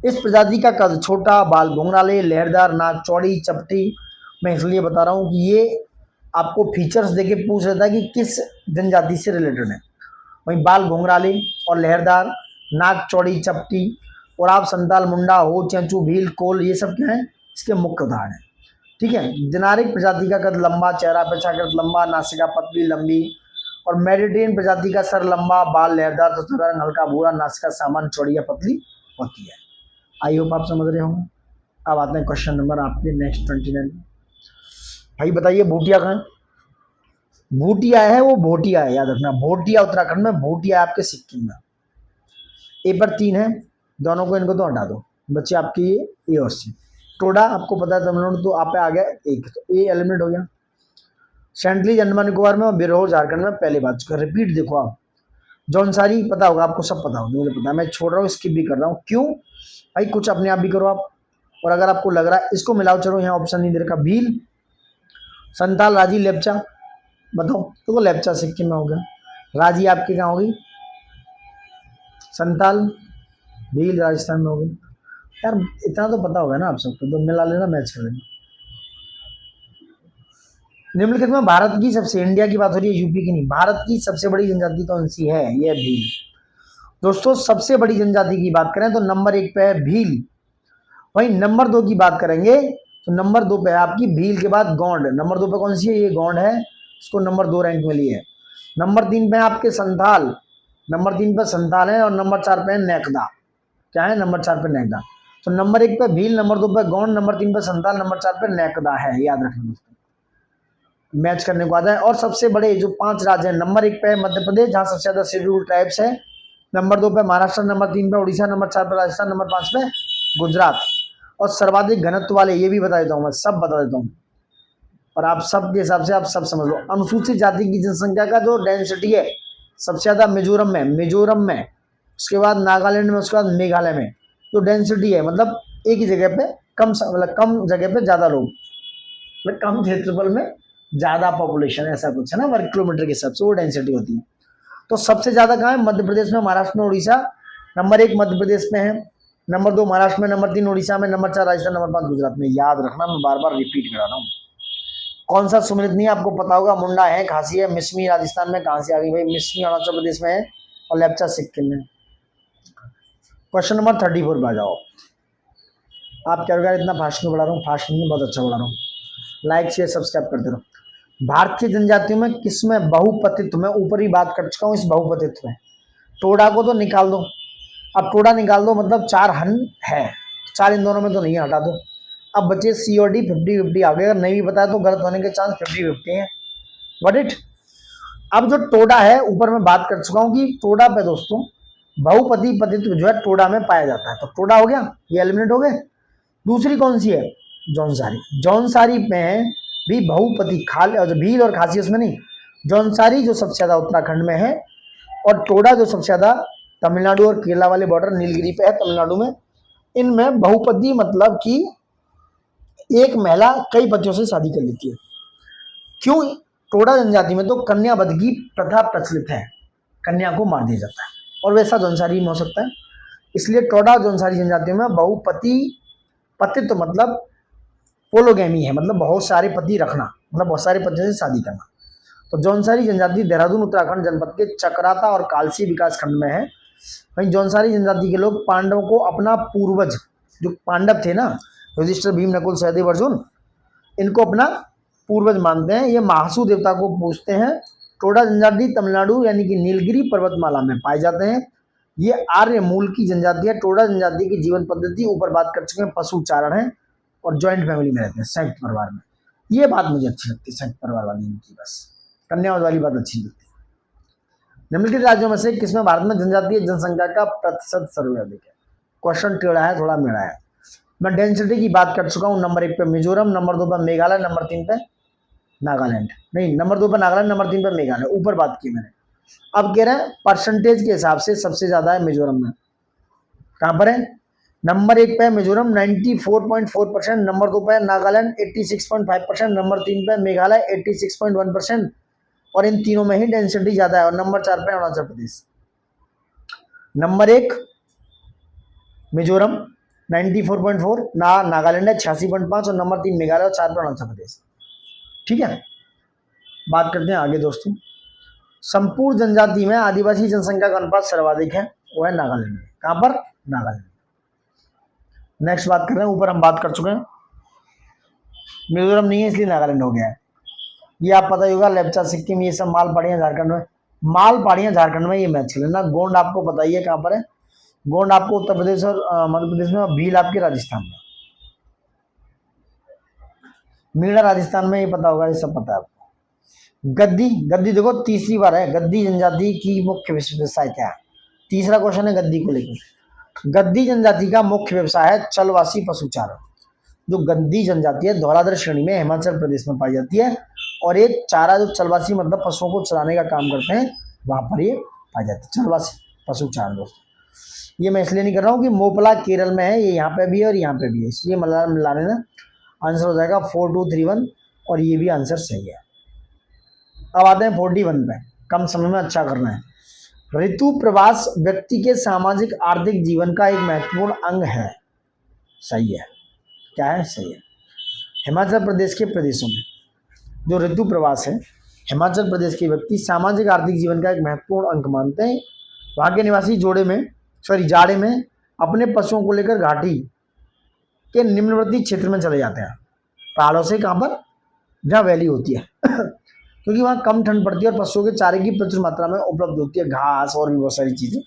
Speaker 1: इस प्रजाति का कद छोटा, बाल घुंघराले, लहरदार, नाक चौड़ी, चपटी। मैं इसलिए बता रहा हूँ कि ये आपको फीचर्स देके पूछ रहा था कि किस जनजाति से रिलेटेड है। वहीं बाल घुंघराले और लहरदार, नाक चौड़ी, चपटी, और आप संताल, मुंडा, हो, चेंचू, भील, कोल, ये सब क्या है इसके मुख्य उदाहरण है, ठीक है। जेनेरिक प्रजाति का कद लंबा, चेहरा अपेक्षाकृत लंबा, नासिका पतली लंबी, और मेडिटेरियन प्रजाति का सर लंबा, बाल लहरदार, त्वचा रंग हल्का भूरा, नासिका सामान्य चौड़ी या पतली होती है। आई होप आप समझ रहे होंगे। अब आते हैं क्वेश्चन नंबर आपके नेक्स्ट 29। भाई बताइए भूटिया कहाँ है? भूटिया है वो भोटिया है, याद रखना। भोटिया उत्तराखंड में, भूटिया आपके सिक्किम में। ए पर 3 है, दोनों को इनको तो हटा दो, बच्चे आपके ये ए और सी। टोडा आपको पता है तमिलनाडु, तो आप पे आ गया एक, तो ए एलिमिनेट हो गया। सेंट्रली अंडमान निकोबार में और बिरोह झारखंड में पहले बात चुका। रिपीट देखो आप, जौनसारी पता होगा आपको, सब पता होगा, मुझे पता है, मैं छोड़ रहा हूँ, स्किप भी कर रहा हूँ। क्यों भाई? कुछ अपने आप भी करो आप, और अगर आपको लग रहा है इसको मिलाओ, चलो यहाँ ऑप्शन नहीं दे रखा। भील, संताल, राजी, लेप्चा, बताओ। तो लेप्चा सिक्किम में हो गया, राजी आपके कहाँ होगी? संताल, भील राजस्थान में हो गई। यार इतना तो पता होगा ना आप सबको, तो मिला लेना, मैच कर लेना। निम्नलिखित में भारत की सबसे, इंडिया की बात हो रही है, यूपी की नहीं, भारत की सबसे बड़ी जनजाति कौन सी है? ये भील। दोस्तों सबसे बड़ी जनजाति की बात करें तो नंबर 1 पे है भील। वहीं नंबर 2 की बात करेंगे तो नंबर 2 पे है आपकी भील के बाद गोंड। नंबर 2 पे कौन सी है? ये गोंड है, इसको नंबर 2 रैंक में लिए है। नंबर 3 पे आपके संथाल, नंबर 3 पे संथाल है, और नंबर 4 पे है नेकदा। क्या है? नंबर 4 पे नेकदा। तो नंबर 1 पे भील, नंबर 2 पे गोंड, नंबर 3 पे संथाल, नंबर 4 पे नेकदा है, याद रखना दोस्तों, मैच करने को आता है। और सबसे बड़े जो 5 राज्य हैं, नंबर 1 पे है मध्य प्रदेश, जहाँ सबसे ज्यादा शेड्यूल्ड ट्राइब्स है। नंबर 2 पे महाराष्ट्र, नंबर 3 पे उड़ीसा, नंबर 4 पे राजस्थान, नंबर 5 पे गुजरात। और सर्वाधिक घनत्व वाले, ये भी बता देता हूँ, मैं सब बता देता हूँ, और आप सब के हिसाब से आप सब समझ लो। अनुसूचित जाति की जनसंख्या का जो डेंसिटी है सबसे ज्यादा मिजोरम में, उसके बाद नागालैंड में, उसके बाद मेघालय में। जो डेंसिटी है मतलब एक ही जगह पे कम, मतलब कम जगह पे ज्यादा लोग, मतलब कम क्षेत्रफल में ज्यादा पॉपुलेशन, ऐसा कुछ है ना, वर्ग किलोमीटर के हिसाब से वो डेंसिटी होती है। तो सबसे ज्यादा कहाँ है? मध्य प्रदेश में, महाराष्ट्र में, उड़ीसा। नंबर 1 मध्य प्रदेश में है, नंबर 2 महाराष्ट्र में, नंबर 3 उड़ीसा में, नंबर 4 राजस्थान, नंबर 5 गुजरात में। याद रखना, मैं बार बार रिपीट करा रहा हूँ। कौन सा सुमिलित नहीं है आपको पता होगा? मुंडा है, खासी है, मिसमी राजस्थान में, कहाँ से आ गई भाई? मिसमी अरुणाचल प्रदेश में है, और लेप्चा सिक्किम में। क्वेश्चन नंबर 34 पे आ जाओ। आप क्या करें, इतना फास्ट में बढ़ा रहा हूँ? फास्ट नहीं, बहुत अच्छा बढ़ा रहा हूँ। लाइक शेयर सब्सक्राइब करते रहो। भारतीय जनजातियों में किसमें बहुपतित्व में, ऊपर ही बात कर चुका हूँ इस बहुपतित्व में। टोडा को तो निकाल दो, अब टोडा निकाल दो, मतलब 4 हन है, 4 इन दोनों में तो नहीं है, हटा दो। अब बचे सी और डी, 50-50 आ गए। अगर नहीं भी बताया तो गलत होने के चांस 50-50 है। What it? अब जो टोडा है, ऊपर मैं बात कर चुका हूं कि टोडा पे दोस्तों बहुपति पतित्व जो है टोडा में पाया जाता है, तो टोडा हो गया, ये एलिमिनेट हो गए। दूसरी कौन सी है? जौनसारी। जौनसारी में भी बहुपति, भील और खासी उसमें नहीं। जौनसारी जो सबसे ज्यादा उत्तराखंड में है, और टोडा जो सबसे ज्यादा तमिलनाडु और केरला वाले बॉर्डर नीलगिरी पे है तमिलनाडु में। इनमें बहुपति मतलब कि एक महिला कई पतियों से शादी कर लेती है। क्यों? टोडा जनजाति में तो कन्या वध की प्रथा प्रचलित है, कन्या को मार दिया जाता है, और वैसा जौनसारी में हो सकता है। इसलिए टोडा और जौनसारी जनजातियों में बहुपति पतित्व मतलब पोलोगैमी है, मतलब बहुत सारे पति रखना, मतलब बहुत सारे पतियों से शादी करना। तो जौनसारी जनजाति देहरादून उत्तराखंड जनपद के चक्राता और कालसी विकास खंड में है। वहीं जौनसारी जनजाति के लोग पांडवों को अपना पूर्वज, जो पांडव थे ना, युधिष्ठिर, भीम, नकुल, सहदेव, अर्जुन, इनको अपना पूर्वज मानते हैं। ये महासू देवता को पूजते हैं। टोडा जनजाति तमिलनाडु यानी कि नीलगिरी पर्वतमाला में पाए जाते हैं। ये आर्य मूल की जनजाति है। टोडा जनजाति की जीवन पद्धति ऊपर बात कर चुके हैं, पशु चारण है और ज्वाइंट फैमिली में रहते हैं, संयुक्त परिवार में। ये बात मुझे अच्छी लगती है, संयुक्त परिवार वाली इनकी, बस कन्यावध वाली बात अच्छी लगती है। निम्नलिखित राज्यों में से किसमें भारत में जनजातीय जनसंख्या का प्रतिशत सर्वाधिक है? क्वेश्चन टेढ़ा है, थोड़ा मेढ़ा है। मैं डेंसिटी की बात कर चुका हूँ। नंबर 1 पे मिजोरम, नंबर 2 पे मेघालय, नंबर 3 पे नागालैंड, नहीं नंबर 2 पे नागालैंड, नंबर 3 पे मेघालय, ऊपर बात की मैंने। अब कह रहे हैं परसेंटेज के हिसाब से सबसे ज्यादा है मिजोरम में। कहां पर है? नंबर 1 पे मिजोरम 94.4%, नंबर 2 पे नागालैंड 86.5%, नंबर 3 पे मेघालय 86.1%, और इन तीनों में ही डेंसिटी ज्यादा है। और नंबर 4 पे अरुणाचल प्रदेश। नंबर 1 मिजोरम 94.4, नागालैंड है 86.5, और नंबर 3 मेघालय और 4 पे अरुणाचल प्रदेश। ठीक है, बात करते हैं आगे दोस्तों। संपूर्ण जनजाति में आदिवासी जनसंख्या का अनुपात सर्वाधिक है, वो है नागालैंड में। कहां पर? नागालैंड। नेक्स्ट बात कर रहे हैं, ऊपर हम बात कर चुके हैं। मिजोरम नहीं है इसलिए नागालैंड हो गया है। ये आप पता ही होगा, लेप्चा, सिक्किम, ये सब माल पहाड़ियां झारखंड में, माल पहाड़ियां झारखंड में, ये मैच कर लेना। गोंड आपको पता ही है कहां पर है। गोंड आपको उत्तर प्रदेश और मध्य प्रदेश में, और भील आपके राजस्थान में, मीणा राजस्थान में, ये पता होगा, ये सब पता है आपको। गद्दी, गद्दी देखो तीसरी बार है। गद्दी जनजाति की मुख्य विशेषता क्या है? तीसरा क्वेश्चन है गद्दी को लेकर। गद्दी जनजाति का मुख्य व्यवसाय है चलवासी पशुचारण। जो गद्दी जनजाति है धौलाधर श्रेणी में हिमाचल प्रदेश में पाई जाती है, और ये चारा जो चलवासी मतलब पशुओं को चलाने का काम करते हैं, वहां पर ये पाई जाती है चलवासी पशुचारण। दोस्तों ये मैं इसलिए नहीं कर रहा हूँ कि मोपला केरल में है, ये यहाँ पे भी है और यहाँ पे भी है, इसलिए मिलाने ना आंसर हो जाएगा 4231, और ये भी आंसर सही है। अब आते हैं 41 पे, कम समय में अच्छा करना है। ऋतु प्रवास व्यक्ति के सामाजिक आर्थिक जीवन का एक महत्वपूर्ण अंग है। सही है, क्या है? सही है। हिमाचल प्रदेश के प्रदेशों में जो ऋतु प्रवास है, हिमाचल प्रदेश के व्यक्ति सामाजिक आर्थिक जीवन का एक महत्वपूर्ण अंग मानते हैं। वहां के निवासी जाड़े में अपने पशुओं को लेकर घाटी के निम्नवर्ती क्षेत्र में चले जाते हैं, पहाड़ों से, कहां पर? जहाँ वैली होती है क्योंकि वहाँ कम ठंड पड़ती है और पशुओं के चारे की प्रचुर मात्रा में उपलब्ध होती है, घास और भी बहुत सारी चीजें।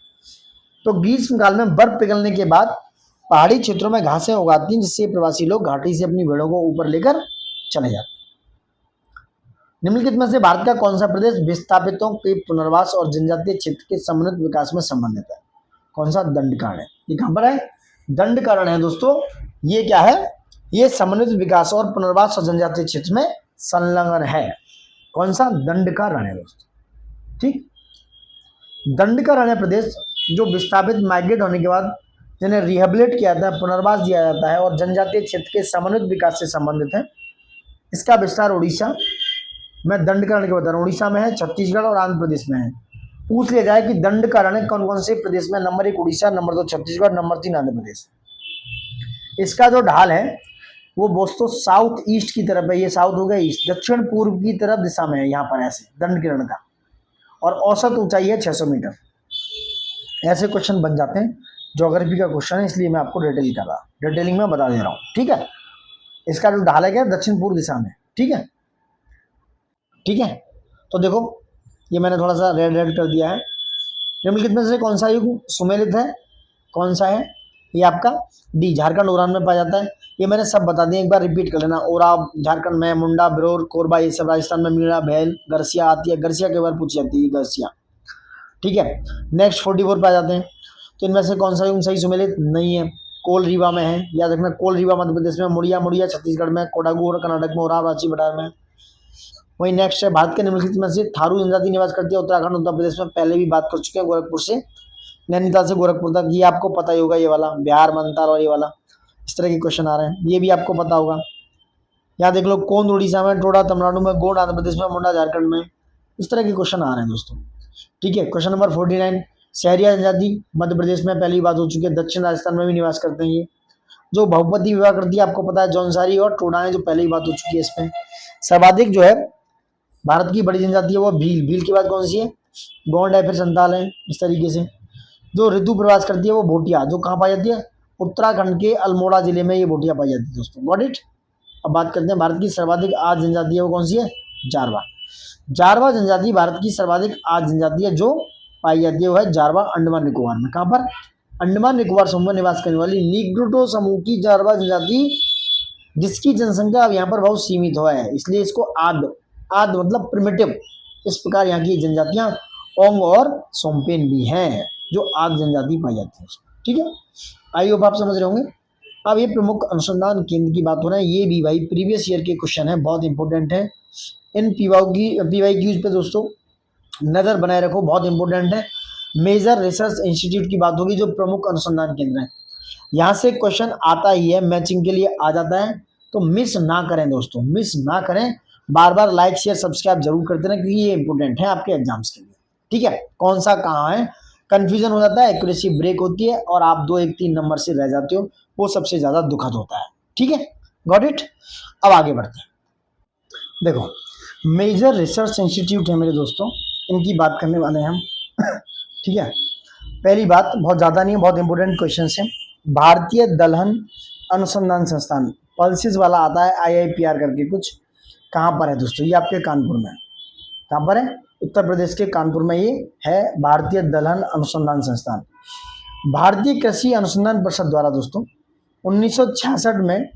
Speaker 1: तो ग्रीष्म काल में बर्फ पिघलने के बाद पहाड़ी क्षेत्रों में घासें उगाती हैं, जिससे प्रवासी लोग घाटी से अपनी भेड़ों को ऊपर लेकर चले जाते हैं। निम्नलिखित में से भारत का कौन सा प्रदेश विस्थापितों के पुनर्वास और जनजातीय क्षेत्र के समन्वित विकास में संबंधित है? कौन सा? दंडकारण्य है। ये कहां पर है? दंडकारण्य है दोस्तों। ये क्या है? ये समन्वित विकास और पुनर्वास और जनजातीय क्षेत्र में संलग्न है। कौन सा? दंडकारण्य दोस्तों। ठीक, दंडकारण्य प्रदेश जो विस्थापित माइग्रेट होने के बाद जिन्हें रिहेबिलिट किया जाता है, पुनर्वास दिया जाता है और जनजातीय क्षेत्र के समन्वित विकास से संबंधित है। इसका विस्तार उड़ीसा में, दंडकारण्य के बता रहा हूँ, उड़ीसा में है, छत्तीसगढ़ और आंध्र प्रदेश में है। पूछ लिया जाए कि दंडकारण्य कौन कौन से प्रदेश में? Number 1 Orissa, number 2 Chhattisgarh, number 3 Andhra Pradesh. इसका जो ढाल है वो दोस्तों साउथ ईस्ट की तरफ है, ये साउथ हो गया ईस्ट, दक्षिण पूर्व की तरफ दिशा में है, यहाँ पर ऐसे दंडकीर्ण का, और औसत ऊंचाई है 600 मीटर। ऐसे क्वेश्चन बन जाते हैं, ज्योग्राफी का क्वेश्चन है, इसलिए मैं आपको डिटेलिंग में बता दे रहा हूँ। ठीक है, इसका जो ढाल है क्या? दक्षिण पूर्व दिशा में। ठीक है, ठीक है। तो देखो ये मैंने थोड़ा सा रेड कर दिया है। निम्नलिखित में से कौन सा युग सुमेलित है? कौन सा है? ये आपका डी झारखंड ओरान में पाया जाता है। ये मैंने सब बता दिया, एक बार रिपीट कर लेना। ओराव झारखंड में, मुंडा, बिरोर, कोरबा ये सब राजस्थान में, मीणा, भैल, गरसिया आती है। गरसिया के बार पूछी जाती है गरसिया, ठीक है। नेक्स्ट 44 पाए जाते हैं। तो इनमें से कौन सा सही सुमेलित नहीं है? कोल रीवा में है, याद रखना। कोल रीवा मध्य प्रदेश में, मुड़िया मुड़िया छत्तीसगढ़ में, कोडागू और कर्नाटक में, ओराव रांची बिहार में। वही नेक्स्ट है, भारत के निम्नलिखित में से थारू जनजाति निवास करती है उत्तराखंड उत्तर प्रदेश में। पहले भी बात कर चुके हैं, गोरखपुर से नैनीताल से गोरखपुर तक, ये आपको पता ही होगा। ये वाला बिहार मंताल और ये वाला, इस तरह के क्वेश्चन आ रहे हैं, ये भी आपको पता होगा। यहाँ देख लो, कोंद उड़ीसा में, टोडा तमिलनाडु में, गोंड आंध्र प्रदेश में, मुंडा झारखंड में। इस तरह के क्वेश्चन आ रहे हैं दोस्तों, ठीक है। क्वेश्चन नंबर 49, सहरिया जनजाति मध्य प्रदेश में पहली बात हो चुकी है। दक्षिण राजस्थान में भी निवास करते हैं ये। जो बहुपति विवाह करती है आपको पता है, जौनसारी और टोडा है, जो पहले ही बात हो चुकी है इसमें। सर्वाधिक जो है भारत की बड़ी जनजाति है वो भील। भील की बात कौन सी है? गोंड है, फिर संताल है, इस तरीके से। जो ऋतु प्रवास करती है वो भोटिया, जो कहाँ पाई जाती है? उत्तराखंड के अल्मोड़ा जिले में ये भोटिया पाई जाती है दोस्तों। Got it. अब बात करते हैं भारत की सर्वाधिक आर्द्र जनजाति है वो कौन सी है? जारवा। जारवा जनजाति भारत की सर्वाधिक आर्द्र जनजाति है जो पाई जाती है वो है जारवा, अंडमान निकोबार में। कहाँ पर? अंडमान निकोबार समूह में निवास करने वाली निग्रोटो समूह की जारवा जनजाति, जिसकी जनसंख्या अब यहाँ पर बहुत सीमित है, इसलिए इसको आद आद मतलब प्रिमिटिव। इस प्रकार यहाँ की जनजातियां ओंग और सोमपेन भी हैं, जो आद जनजाति पाई जाती है, ठीक है। आई होप आप समझ रहे होंगे। अब ये प्रमुख अनुसंधान केंद्र की बात हो रहा है, ये भी भाई प्रीवियस ईयर के क्वेश्चन है, बहुत इंपॉर्टेंट है। इन पीवाई क्यूज पे दोस्तों नजर बनाए रखो, बहुत इंपॉर्टेंट है। मेजर रिसर्च इंस्टीट्यूट की बात होगी, जो प्रमुख अनुसंधान केंद्र है। यहाँ से क्वेश्चन आता ही है, मैचिंग के लिए आ जाता है, तो मिस ना करें दोस्तों, मिस ना करें। बार बार लाइक शेयर सब्सक्राइब जरूर करते रहें, क्योंकि ये इंपॉर्टेंट है आपके एग्जाम्स के लिए, ठीक है। कौन सा कहाँ है, कंफ्यूजन हो जाता है, एक्यूरेसी ब्रेक होती है और आप 2 1 3 नंबर से रह जाते हो, वो सबसे ज्यादा दुखद होता है, ठीक है। Got it. अब आगे बढ़ते हैं। देखो, मेजर रिसर्च इंस्टीट्यूट है मेरे दोस्तों, इनकी बात करने वाले हैं हम, ठीक है। पहली बात, बहुत ज़्यादा नहीं है, बहुत इंपॉर्टेंट क्वेश्चन है। भारतीय दलहन अनुसंधान संस्थान, पल्सिस वाला आता है IIPR करके कुछ, कहाँ पर है दोस्तों? ये आपके कानपुर में। कहाँ पर है? उत्तर प्रदेश के कानपुर में ये है, भारतीय दलहन अनुसंधान संस्थान। भारतीय कृषि अनुसंधान परिषद द्वारा दोस्तों 1966 में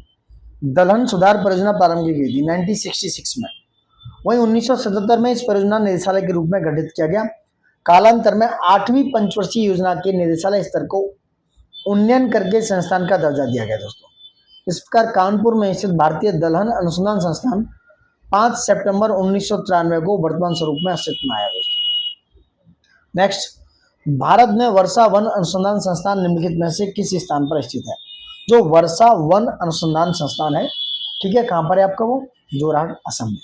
Speaker 1: दलहन सुधार परियोजना प्रारंभ की गई थी, 1966 में। वहीं 1977 में इस परियोजना निदेशालय के रूप में गठित किया गया। कालांतर में 8वीं पंचवर्षीय योजना के निदेशालय स्तर को उन्नयन करके संस्थान का दर्जा दिया गया दोस्तों। इस प्रकार कानपुर में स्थित भारतीय दलहन अनुसंधान संस्थान 5 सितंबर 1993 को वर्तमान स्वरूप में अस्तित्व में आया दोस्तों। नेक्स्ट, भारत में वर्षा वन अनुसंधान संस्थान निम्नलिखित में से किस स्थान पर स्थित है? जो वर्षा वन अनुसंधान संस्थान है, ठीक है, कहाँ पर है आपका वो? जोरहाट, असम में।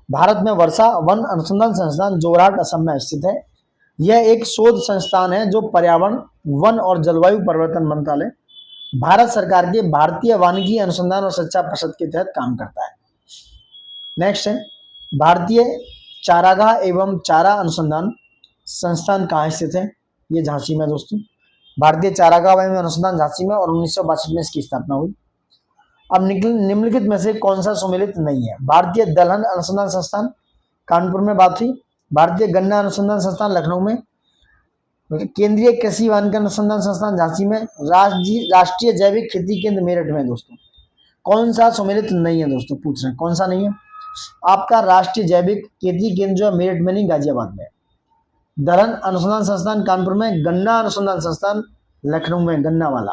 Speaker 1: भारत में वर्षा वन अनुसंधान संस्थान जोरहाट, असम में स्थित है। यह एक शोध संस्थान है जो पर्यावरण, वन और जलवायु परिवर्तन मंत्रालय, भारत सरकार के भारतीय वानिकी अनुसंधान और शिक्षा परिषद के तहत काम करता है। नेक्स्ट है, भारतीय चारागाह एवं चारा अनुसंधान संस्थान कहाँ स्थित है? ये झांसी में दोस्तों। भारतीय चारागाह एवं अनुसंधान झांसी में, और 1962 में इसकी स्थापना हुई। अब निम्नलिखित में से कौन सा सुमेलित नहीं है? भारतीय दलहन अनुसंधान संस्थान कानपुर में बात हुई, भारतीय गन्ना अनुसंधान संस्थान लखनऊ में, केंद्रीय कृषि वानिकी अनुसंधान संस्थान झांसी में, राष्ट्रीय जैविक खेती केंद्र मेरठ में दोस्तों। कौन सा सुमेलित नहीं है दोस्तों? पूछ रहे हैं कौन सा नहीं है आपका? राष्ट्रीय जैविक खेती केंद्र जो है मेरठ में नहीं, गाजियाबाद में। दलहन अनुसंधान संस्थान कानपुर में, गन्ना अनुसंधान संस्थान लखनऊ में, गन्ना वाला,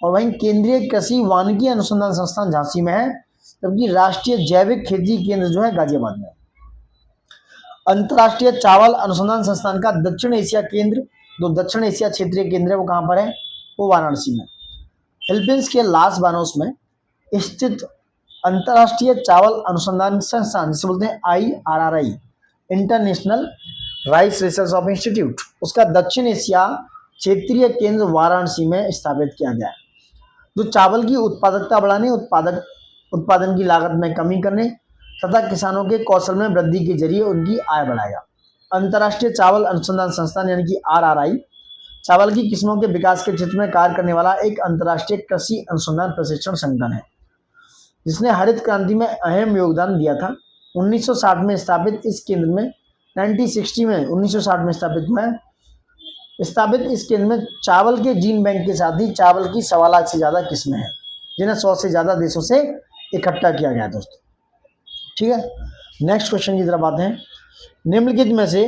Speaker 1: और वहीं केंद्रीय कृषि वानिकी अनुसंधान संस्थान झांसी में है, जबकि राष्ट्रीय जैविक खेती केंद्र जो है गाजियाबाद में। अंतर्राष्ट्रीय चावल अनुसंधान संस्थान का दक्षिण एशिया केंद्र, जो दक्षिण एशिया क्षेत्रीय केंद्र है, वो कहाँ पर है? वो वाराणसी में। फिलीपींस के लास बानोस में स्थित अंतर्राष्ट्रीय चावल अनुसंधान संस्थान, जिसे बोलते हैं IRRI, international rice research of institute, उसका दक्षिण एशिया क्षेत्रीय केंद्र वाराणसी में स्थापित किया गया है, जो चावल की उत्पादकता बढ़ाने, उत्पादन की लागत में कमी करने तथा किसानों के कौशल में वृद्धि के जरिए उनकी आय बढ़ाएगा। अंतर्राष्ट्रीय चावल अनुसंधान संस्थान यानी कि RRI चावल की किस्मों के विकास के क्षेत्र में कार्य करने वाला एक अंतर्राष्ट्रीय कृषि अनुसंधान प्रशिक्षण संगठन है, जिसने हरित क्रांति में अहम योगदान दिया था। 1960 में स्थापित इस केंद्र में 1960 में स्थापित हुआ है। स्थापित इस केंद्र में चावल के जीन बैंक के साथ ही चावल की 1.25 लाख से ज़्यादा किस्में हैं, जिन्हें 100 से ज़्यादा देशों से इकट्ठा किया गया दोस्तों। ठीक है, नेक्स्ट क्वेश्चन की तरफ आते हैं। निम्नलिखित में से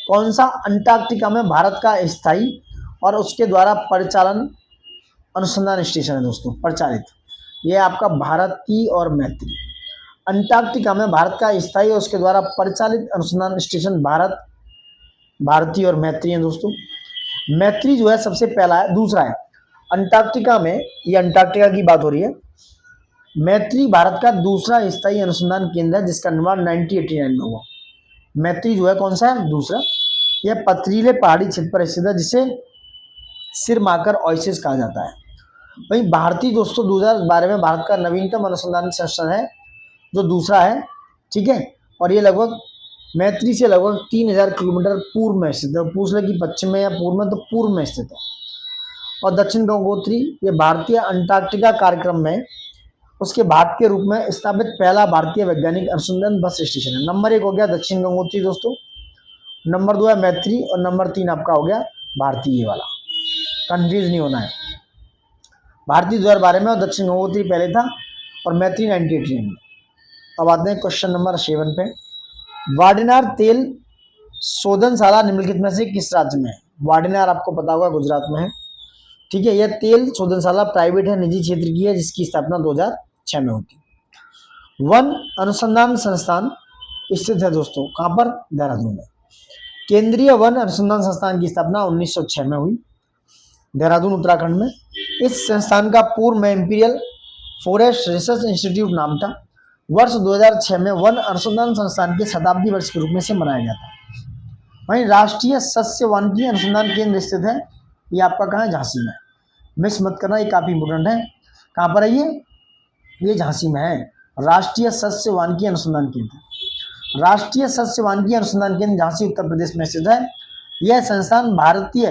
Speaker 1: कौन सा अंटार्कटिका में भारत का स्थायी और उसके द्वारा परिचालन अनुसंधान स्टेशन है दोस्तों, परिचालित? यह आपका भारती और मैत्री। अंटार्कटिका में भारत का स्थायी और उसके द्वारा परिचालित अनुसंधान स्टेशन भारती और मैत्री है दोस्तों। मैत्री जो है सबसे पहला है, दूसरा है अंटार्कटिका में, ये अंटार्कटिका की बात हो रही है। मैत्री भारत का दूसरा स्थायी अनुसंधान केंद्र है जिसका निर्माण 1989 में हुआ। मैत्री जो है कौन सा है? दूसरा। यह पथरीले पहाड़ी क्षेत्र पर स्थित है जिसे सिरमाकर ओएसिस कहा जाता है। वहीं भारती दोस्तों 2012 में भारत का नवीनतम अनुसंधान संस्थान है जो दूसरा है। ठीक है, और ये लगभग मैत्री से लगभग 3000 किलोमीटर पूर्व में स्थित है। पूछ ले कि पश्चिम में या पूर्व में, तो पूर्व में स्थित है। और दक्षिण गंगोत्री ये भारतीय अंटार्कटिका कार्यक्रम में उसके भाग के रूप में स्थापित पहला भारतीय वैज्ञानिक अनुसंधान बस स्टेशन है। नंबर 1 हो गया दक्षिण गंगोत्री दोस्तों, नंबर 2 है मैत्री, और नंबर 3 आपका हो गया भारतीय वाला। कंफ्यूज नहीं होना है। भारतीय 2012 में और दक्षिण गंगोत्री पहले था और मैत्री 1989 में। अब आते हैं क्वेश्चन नंबर 7 पे। वाडिनार तेल शोधनशाला निम्नलिखित में से किस राज्य में है? वाडिनार आपको पता होगा गुजरात में है। ठीक है, यह तेल शोधनशाला प्राइवेट है, निजी क्षेत्र की है, जिसकी स्थापना 2006 में हुई थी। वन अनुसंधान संस्थान स्थित है दोस्तों, कहाँ पर? देहरादून में। केंद्रीय वन अनुसंधान संस्थान की स्थापना 1906 में हुई, देहरादून उत्तराखंड में। इस संस्थान का पूर्व में इंपीरियल फॉरेस्ट रिसर्च इंस्टीट्यूट नाम था। वर्ष 2006 में वन अनुसंधान संस्थान के शताब्दी वर्ष के रूप में से मनाया गया था। वहीं राष्ट्रीय सस्य वानिकी अनुसंधान केंद्र स्थित है, ये आपका कहाँ है? झांसी में। मिस मत करना, ये काफी इंपोर्टेंट है। कहाँ पर है ये झांसी में है। राष्ट्रीय सस्य वानिकी अनुसंधान केंद्र, राष्ट्रीय सस्य वानिकी अनुसंधान केंद्र झांसी उत्तर प्रदेश में स्थित है। यह संस्थान भारतीय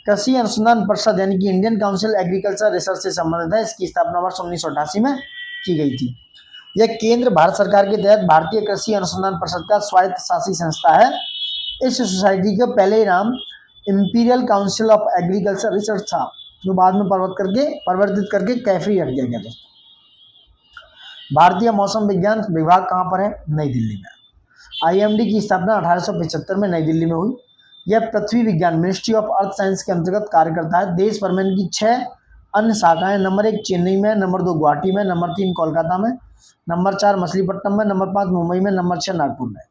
Speaker 1: कृषि अनुसंधान परिषद यानी कि इंडियन काउंसिल एग्रीकल्चर रिसर्च से संबंधित है। इसकी स्थापना वर्ष 1988 में की गई थी। यह केंद्र भारत सरकार के तहत भारतीय कृषि अनुसंधान परिषद का स्वायत्त शासी संस्था है। इस सोसाइटी का पहले नाम imperial council of agriculture research था, जो बाद में परिवर्तित करके कैफरी रख दिया गया था। भारतीय मौसम विज्ञान विभाग कहाँ पर है? नई दिल्ली में। IMD की स्थापना 1875 में नई दिल्ली में हुई। यह पृथ्वी विज्ञान मिनिस्ट्री ऑफ अर्थ साइंस के अंतर्गत कार्य करता है। देश भर में इनकी 6 अन्य शाखाएं, नंबर 1 चेन्नई में, नंबर 2 गुवाहाटी में, नंबर 3 कोलकाता में, नंबर 4 मछलीपट्टनम में, नंबर 5 मुंबई में, नंबर 6 नागपुर में।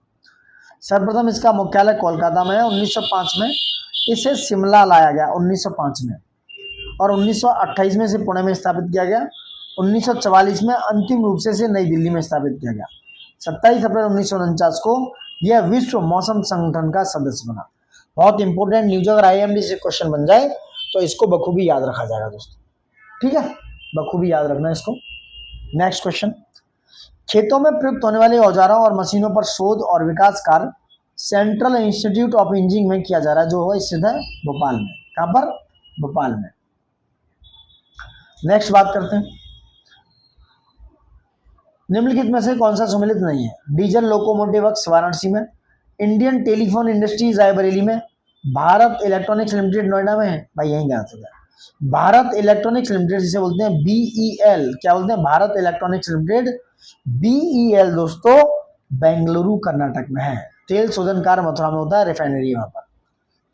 Speaker 1: सर्वप्रथम इसका मुख्यालय कोलकाता में है। 1905 में इसे शिमला लाया गया, 1905 में, और 1928 में इसे पुणे में स्थापित किया गया। 1944 में अंतिम रूप से इसे नई दिल्ली में स्थापित किया गया। 27 अप्रैल 1949 को यह विश्व मौसम संगठन का सदस्य बना। बहुत इंपॉर्टेंट न्यूज, अगर IMD से क्वेश्चन बन जाए तो इसको बखूबी याद रखा जाएगा दोस्तों। ठीक है, बखूबी याद रखना इसको। नेक्स्ट क्वेश्चन, खेतों में प्रयुक्त होने वाले औजारों और मशीनों पर शोध और विकास कार्य सेंट्रल इंस्टीट्यूट ऑफ इंजीनियरिंग में किया जा रहा है, जो है स्थित है भोपाल में। कहाँ पर? भोपाल में। नेक्स्ट बात करते हैं, निम्नलिखित में से कौन सा सम्मिलित नहीं है? डीजल लोकोमोटिव वर्क्स वाराणसी में, इंडियन टेलीफोन इंडस्ट्रीज रायबरेली में, भारत इलेक्ट्रॉनिक्स लिमिटेड नोएडा में है। भाई यहीं गया था। भारत इलेक्ट्रॉनिक्स लिमिटेड जिसे बोलते हैं BEL, क्या बोलते हैं? भारत इलेक्ट्रॉनिक्स लिमिटेड, BEL दोस्तों बेंगलुरु कर्नाटक में है। तेल शोधन कार्य मथुरा में होता है, रिफाइनरी वहां पर।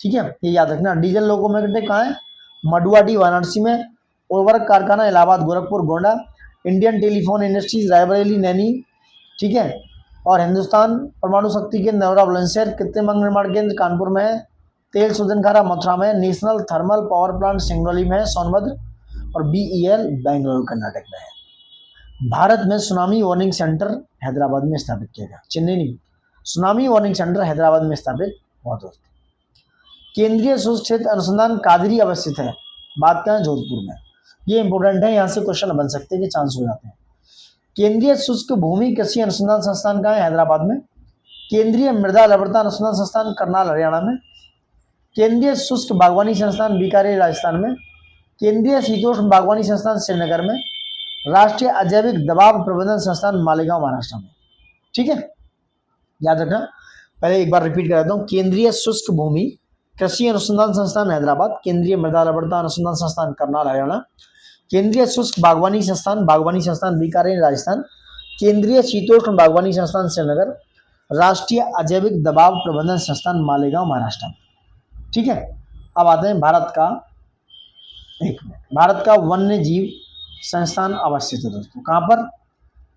Speaker 1: ठीक है, ये याद रखना। डीजल लोकोमोटिव कहाँ है? मडुआडी वाराणसी में, उर्वरक कारखाना Allahabad Gorakhpur Gonda, Indian telephone industries Raebareli Naini. ठीक है, और हिंदुस्तान परमाणु शक्ति केंद्र नोएडा बुलंदशहर, कृत्रिम अंग निर्माण केंद्र कानपुर में है, तेल शोधन कारखाना मथुरा में, national thermal power plant Singrauli में है सोनभद्र, और BEL बेंगलुरु कर्नाटक में है। भारत में सुनामी वार्निंग सेंटर हैदराबाद में स्थापित किया गया, चेन्नई नहीं, सुनामी वार्निंग सेंटर हैदराबाद में स्थापित हुआ दोस्तों। केंद्रीय शुष्क क्षेत्र अनुसंधान कादरी अवस्थित है, बात करें जोधपुर में। ये इंपॉर्टेंट है, यहाँ से क्वेश्चन बन सकते हैं कि चांस हो जाते हैं। केंद्रीय शुष्क भूमि कृषि अनुसंधान संस्थान का है हैदराबाद में। केंद्रीय मृदा लवणता अनुसंधान संस्थान करनाल हरियाणा में। केंद्रीय शुष्क बागवानी संस्थान बीकानेर राजस्थान में। केंद्रीय शीतोष्ण बागवानी संस्थान श्रीनगर में। राष्ट्रीय अजैविक दबाव प्रबंधन संस्थान मालेगांव महाराष्ट्र में। ठीक है, याद रखना। पहले एक बार रिपीट कर देता हूँ, केंद्रीय शुष्क भूमि कृषि अनुसंधान संस्थान हैदराबाद, केंद्रीय मृदा लवणता अनुसंधान संस्थान करनाल हरियाणा, केंद्रीय शुष्क बागवानी संस्थान बीकानेर राजस्थान, केंद्रीय शीतोष्ण बागवानी संस्थान श्रीनगर, राष्ट्रीय अजैविक दबाव प्रबंधन संस्थान मालेगांव महाराष्ट्र। ठीक है, अब आते हैं भारत का वन्य जीव संस्थान अवस्थित है दोस्तों, कहाँ पर?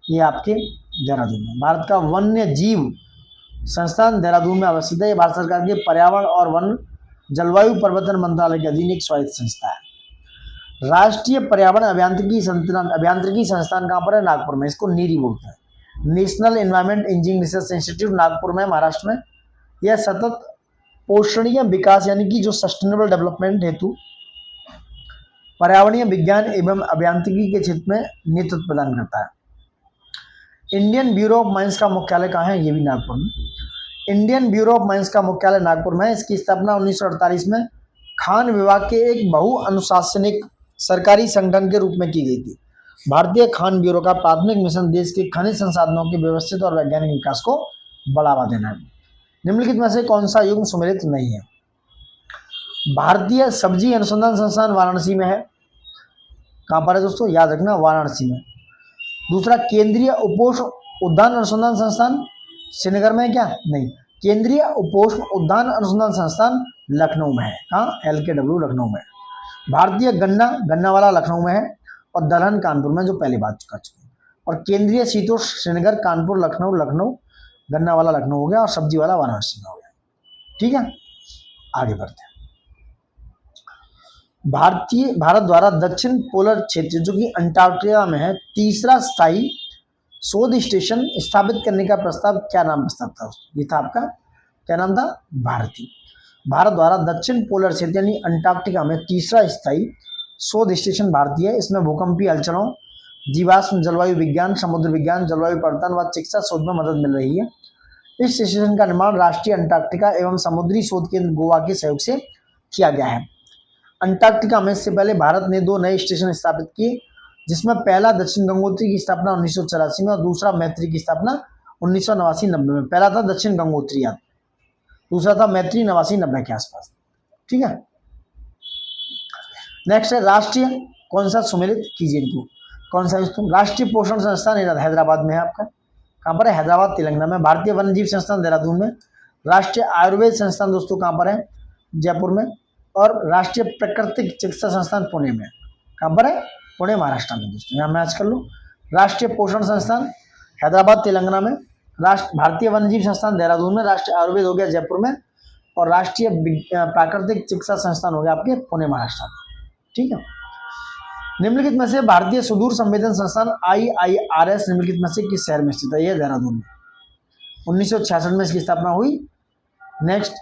Speaker 1: ये आपके देहरादून में। भारत का वन्य जीव संस्थान देहरादून में अवस्थित है। ये भारत सरकार के पर्यावरण और वन जलवायु परिवर्तन मंत्रालय के अधीन एक स्वायत्त संस्था है। राष्ट्रीय पर्यावरण अभियांत्रिकी संस्थान कहाँ पर है? नागपुर में, इसको नीरी बोलते हैं। National environment engineering research institute Nagpur में, महाराष्ट्र में। यह सतत पोषणीय विकास यानी कि जो सस्टेनेबल डेवलपमेंट हेतु पर्यावरणीय विज्ञान एवं अभियांत्रिकी के क्षेत्र में नेतृत्व प्रदान करता है। इंडियन ब्यूरो ऑफ माइंस का मुख्यालय कहाँ है? ये भी नागपुर में। इंडियन ब्यूरो ऑफ माइंस का मुख्यालय नागपुर में है। इसकी स्थापना 1948 में खान विभाग के एक बहुअनुशासनिक सरकारी संगठन के रूप में की गई थी। भारतीय खान ब्यूरो का प्राथमिक मिशन देश के खनिज संसाधनों के व्यवस्थित और वैज्ञानिक विकास को बढ़ावा देना है। निम्नलिखित में से कौन सा युग्म सुमेलित नहीं है? भारतीय सब्जी अनुसंधान संस्थान वाराणसी में है। कहाँ पर है दोस्तों? याद रखना, वाराणसी में। दूसरा, केंद्रीय उपोष्ण उद्यान अनुसंधान संस्थान श्रीनगर में है क्या? नहीं। केंद्रीय उपोष्ण उद्यान अनुसंधान संस्थान लखनऊ में है। कहाँ? LKW लखनऊ में। भारतीय गन्ना वाला लखनऊ में है, और दलहन कानपुर में, जो पहले बात कर चुके हैं। और केंद्रीय शीतोष्ण श्रीनगर, कानपुर, लखनऊ गन्ना वाला लखनऊ हो गया, और सब्जी वाला वाराणसी में हो गया। ठीक है, आगे बढ़ते हैं। भारत द्वारा दक्षिण पोलर क्षेत्र जो कि अंटार्कटिका में है, तीसरा स्थायी शोध स्टेशन स्थापित करने का प्रस्ताव, क्या नाम प्रस्ताव था? ये था आपका, क्या नाम था? भारत द्वारा दक्षिण पोलर क्षेत्र यानी अंटार्कटिका में तीसरा स्थायी शोध स्टेशन भारतीय है। इसमें भूकंपीय हलचलों, जीवाश्म जलवायु विज्ञान, समुद्र विज्ञान, जलवायु परिवर्तन व चिकित्सा शोध में मदद मिल रही है। इस स्टेशन का निर्माण राष्ट्रीय अंटार्कटिका एवं समुद्री शोध केंद्र गोवा के सहयोग से किया गया है। अंटार्कटिका में इससे पहले भारत ने 2 नए स्टेशन स्थापित किए, जिसमें पहला दक्षिण गंगोत्री की स्थापना 1984 में और दूसरा मैत्री की स्थापना 1989-90 में। पहला था दक्षिण गंगोत्री, याद, दूसरा था मैत्री 89-90 के आसपास। ठीक है, नेक्स्ट है राष्ट्रीय, कौन सा सुमेलित कीजिए इनको, कौन सा? राष्ट्रीय पोषण संस्थान हैदराबाद में है आपका। कहाँ पर है? हैदराबाद, तेलंगाना में। भारतीय वन्यजीव संस्थान देहरादून में। राष्ट्रीय आयुर्वेद संस्थान दोस्तों कहाँ पर है? जयपुर में। और राष्ट्रीय प्राकृतिक चिकित्सा संस्थान पुणे में। कहाँ पर है? पुणे, महाराष्ट्र में दोस्तों, यहाँ मैच कर लो। राष्ट्रीय पोषण संस्थान हैदराबाद, तेलंगाना में। भारतीय वन्यजीव संस्थान देहरादून में। राष्ट्रीय आयुर्वेद हो गया जयपुर में, और राष्ट्रीय प्राकृतिक चिकित्सा संस्थान हो गया आपके पुणे, महाराष्ट्र में। ठीक है, निम्नलिखित में से भारतीय सुदूर संवेदन संस्थान IIRS निम्नलिखित में से किस शहर में स्थित है? यह देहरादून में। 1966 में इसकी स्थापना हुई। नेक्स्ट,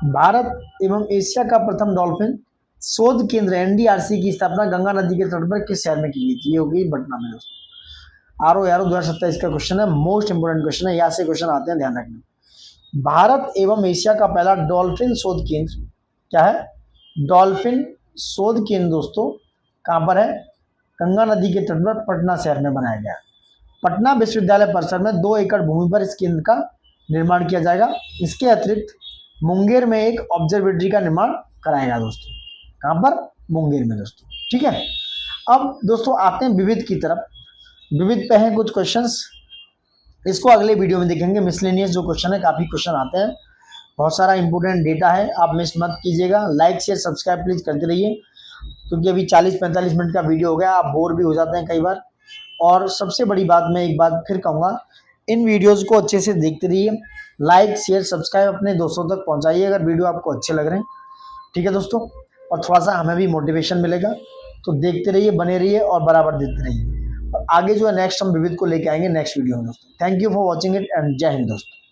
Speaker 1: भारत एवं एशिया का प्रथम डॉल्फिन शोध केंद्र NDRC की स्थापना गंगा नदी के तट पर किस शहर में की गई थी? ये होगी पटना में दोस्तों। RO 2027 का क्वेश्चन है, मोस्ट इंपोर्टेंट क्वेश्चन है, यहाँ से क्वेश्चन आते हैं, ध्यान रखना। भारत एवं एशिया का पहला डॉल्फिन शोध केंद्र क्या है? डॉल्फिन शोध केंद्र दोस्तों कहाँ पर है? गंगा नदी के तट पर पटना शहर में बनाया गया। पटना विश्वविद्यालय परिसर में 2 एकड़ भूमि पर इस केंद्र का निर्माण किया जाएगा। इसके अतिरिक्त मुंगेर में एक ऑब्जर्वेटरी का निर्माण कराएगा दोस्तों। कहाँ पर? मुंगेर में दोस्तों। ठीक है, अब दोस्तों आते हैं विविध की तरफ। विविध पे हैं कुछ क्वेश्चंस, इसको अगले वीडियो में देखेंगे। मिसलेनियस जो क्वेश्चन है, काफ़ी क्वेश्चन आते हैं, बहुत सारा इंपोर्टेंट डेटा है, आप मिस मत कीजिएगा। लाइक शेयर सब्सक्राइब प्लीज़ करते रहिए, क्योंकि अभी 40-45 मिनट का वीडियो हो गया, आप बोर भी हो जाते हैं कई बार। और सबसे बड़ी बात, मैं एक बात फिर कहूँगा, इन वीडियोज़ को अच्छे से देखते रहिए। लाइक शेयर सब्सक्राइब अपने दोस्तों तक पहुँचाइए अगर वीडियो आपको अच्छे लग रहे हैं। ठीक है दोस्तों, और थोड़ा सा हमें भी मोटिवेशन मिलेगा, तो देखते रहिए, बने रहिए और बराबर देते रहिए। और आगे जो है नेक्स्ट हम विविध को लेके आएंगे नेक्स्ट वीडियो में दोस्तों। Thank you for watching it and जय हिंद दोस्तों।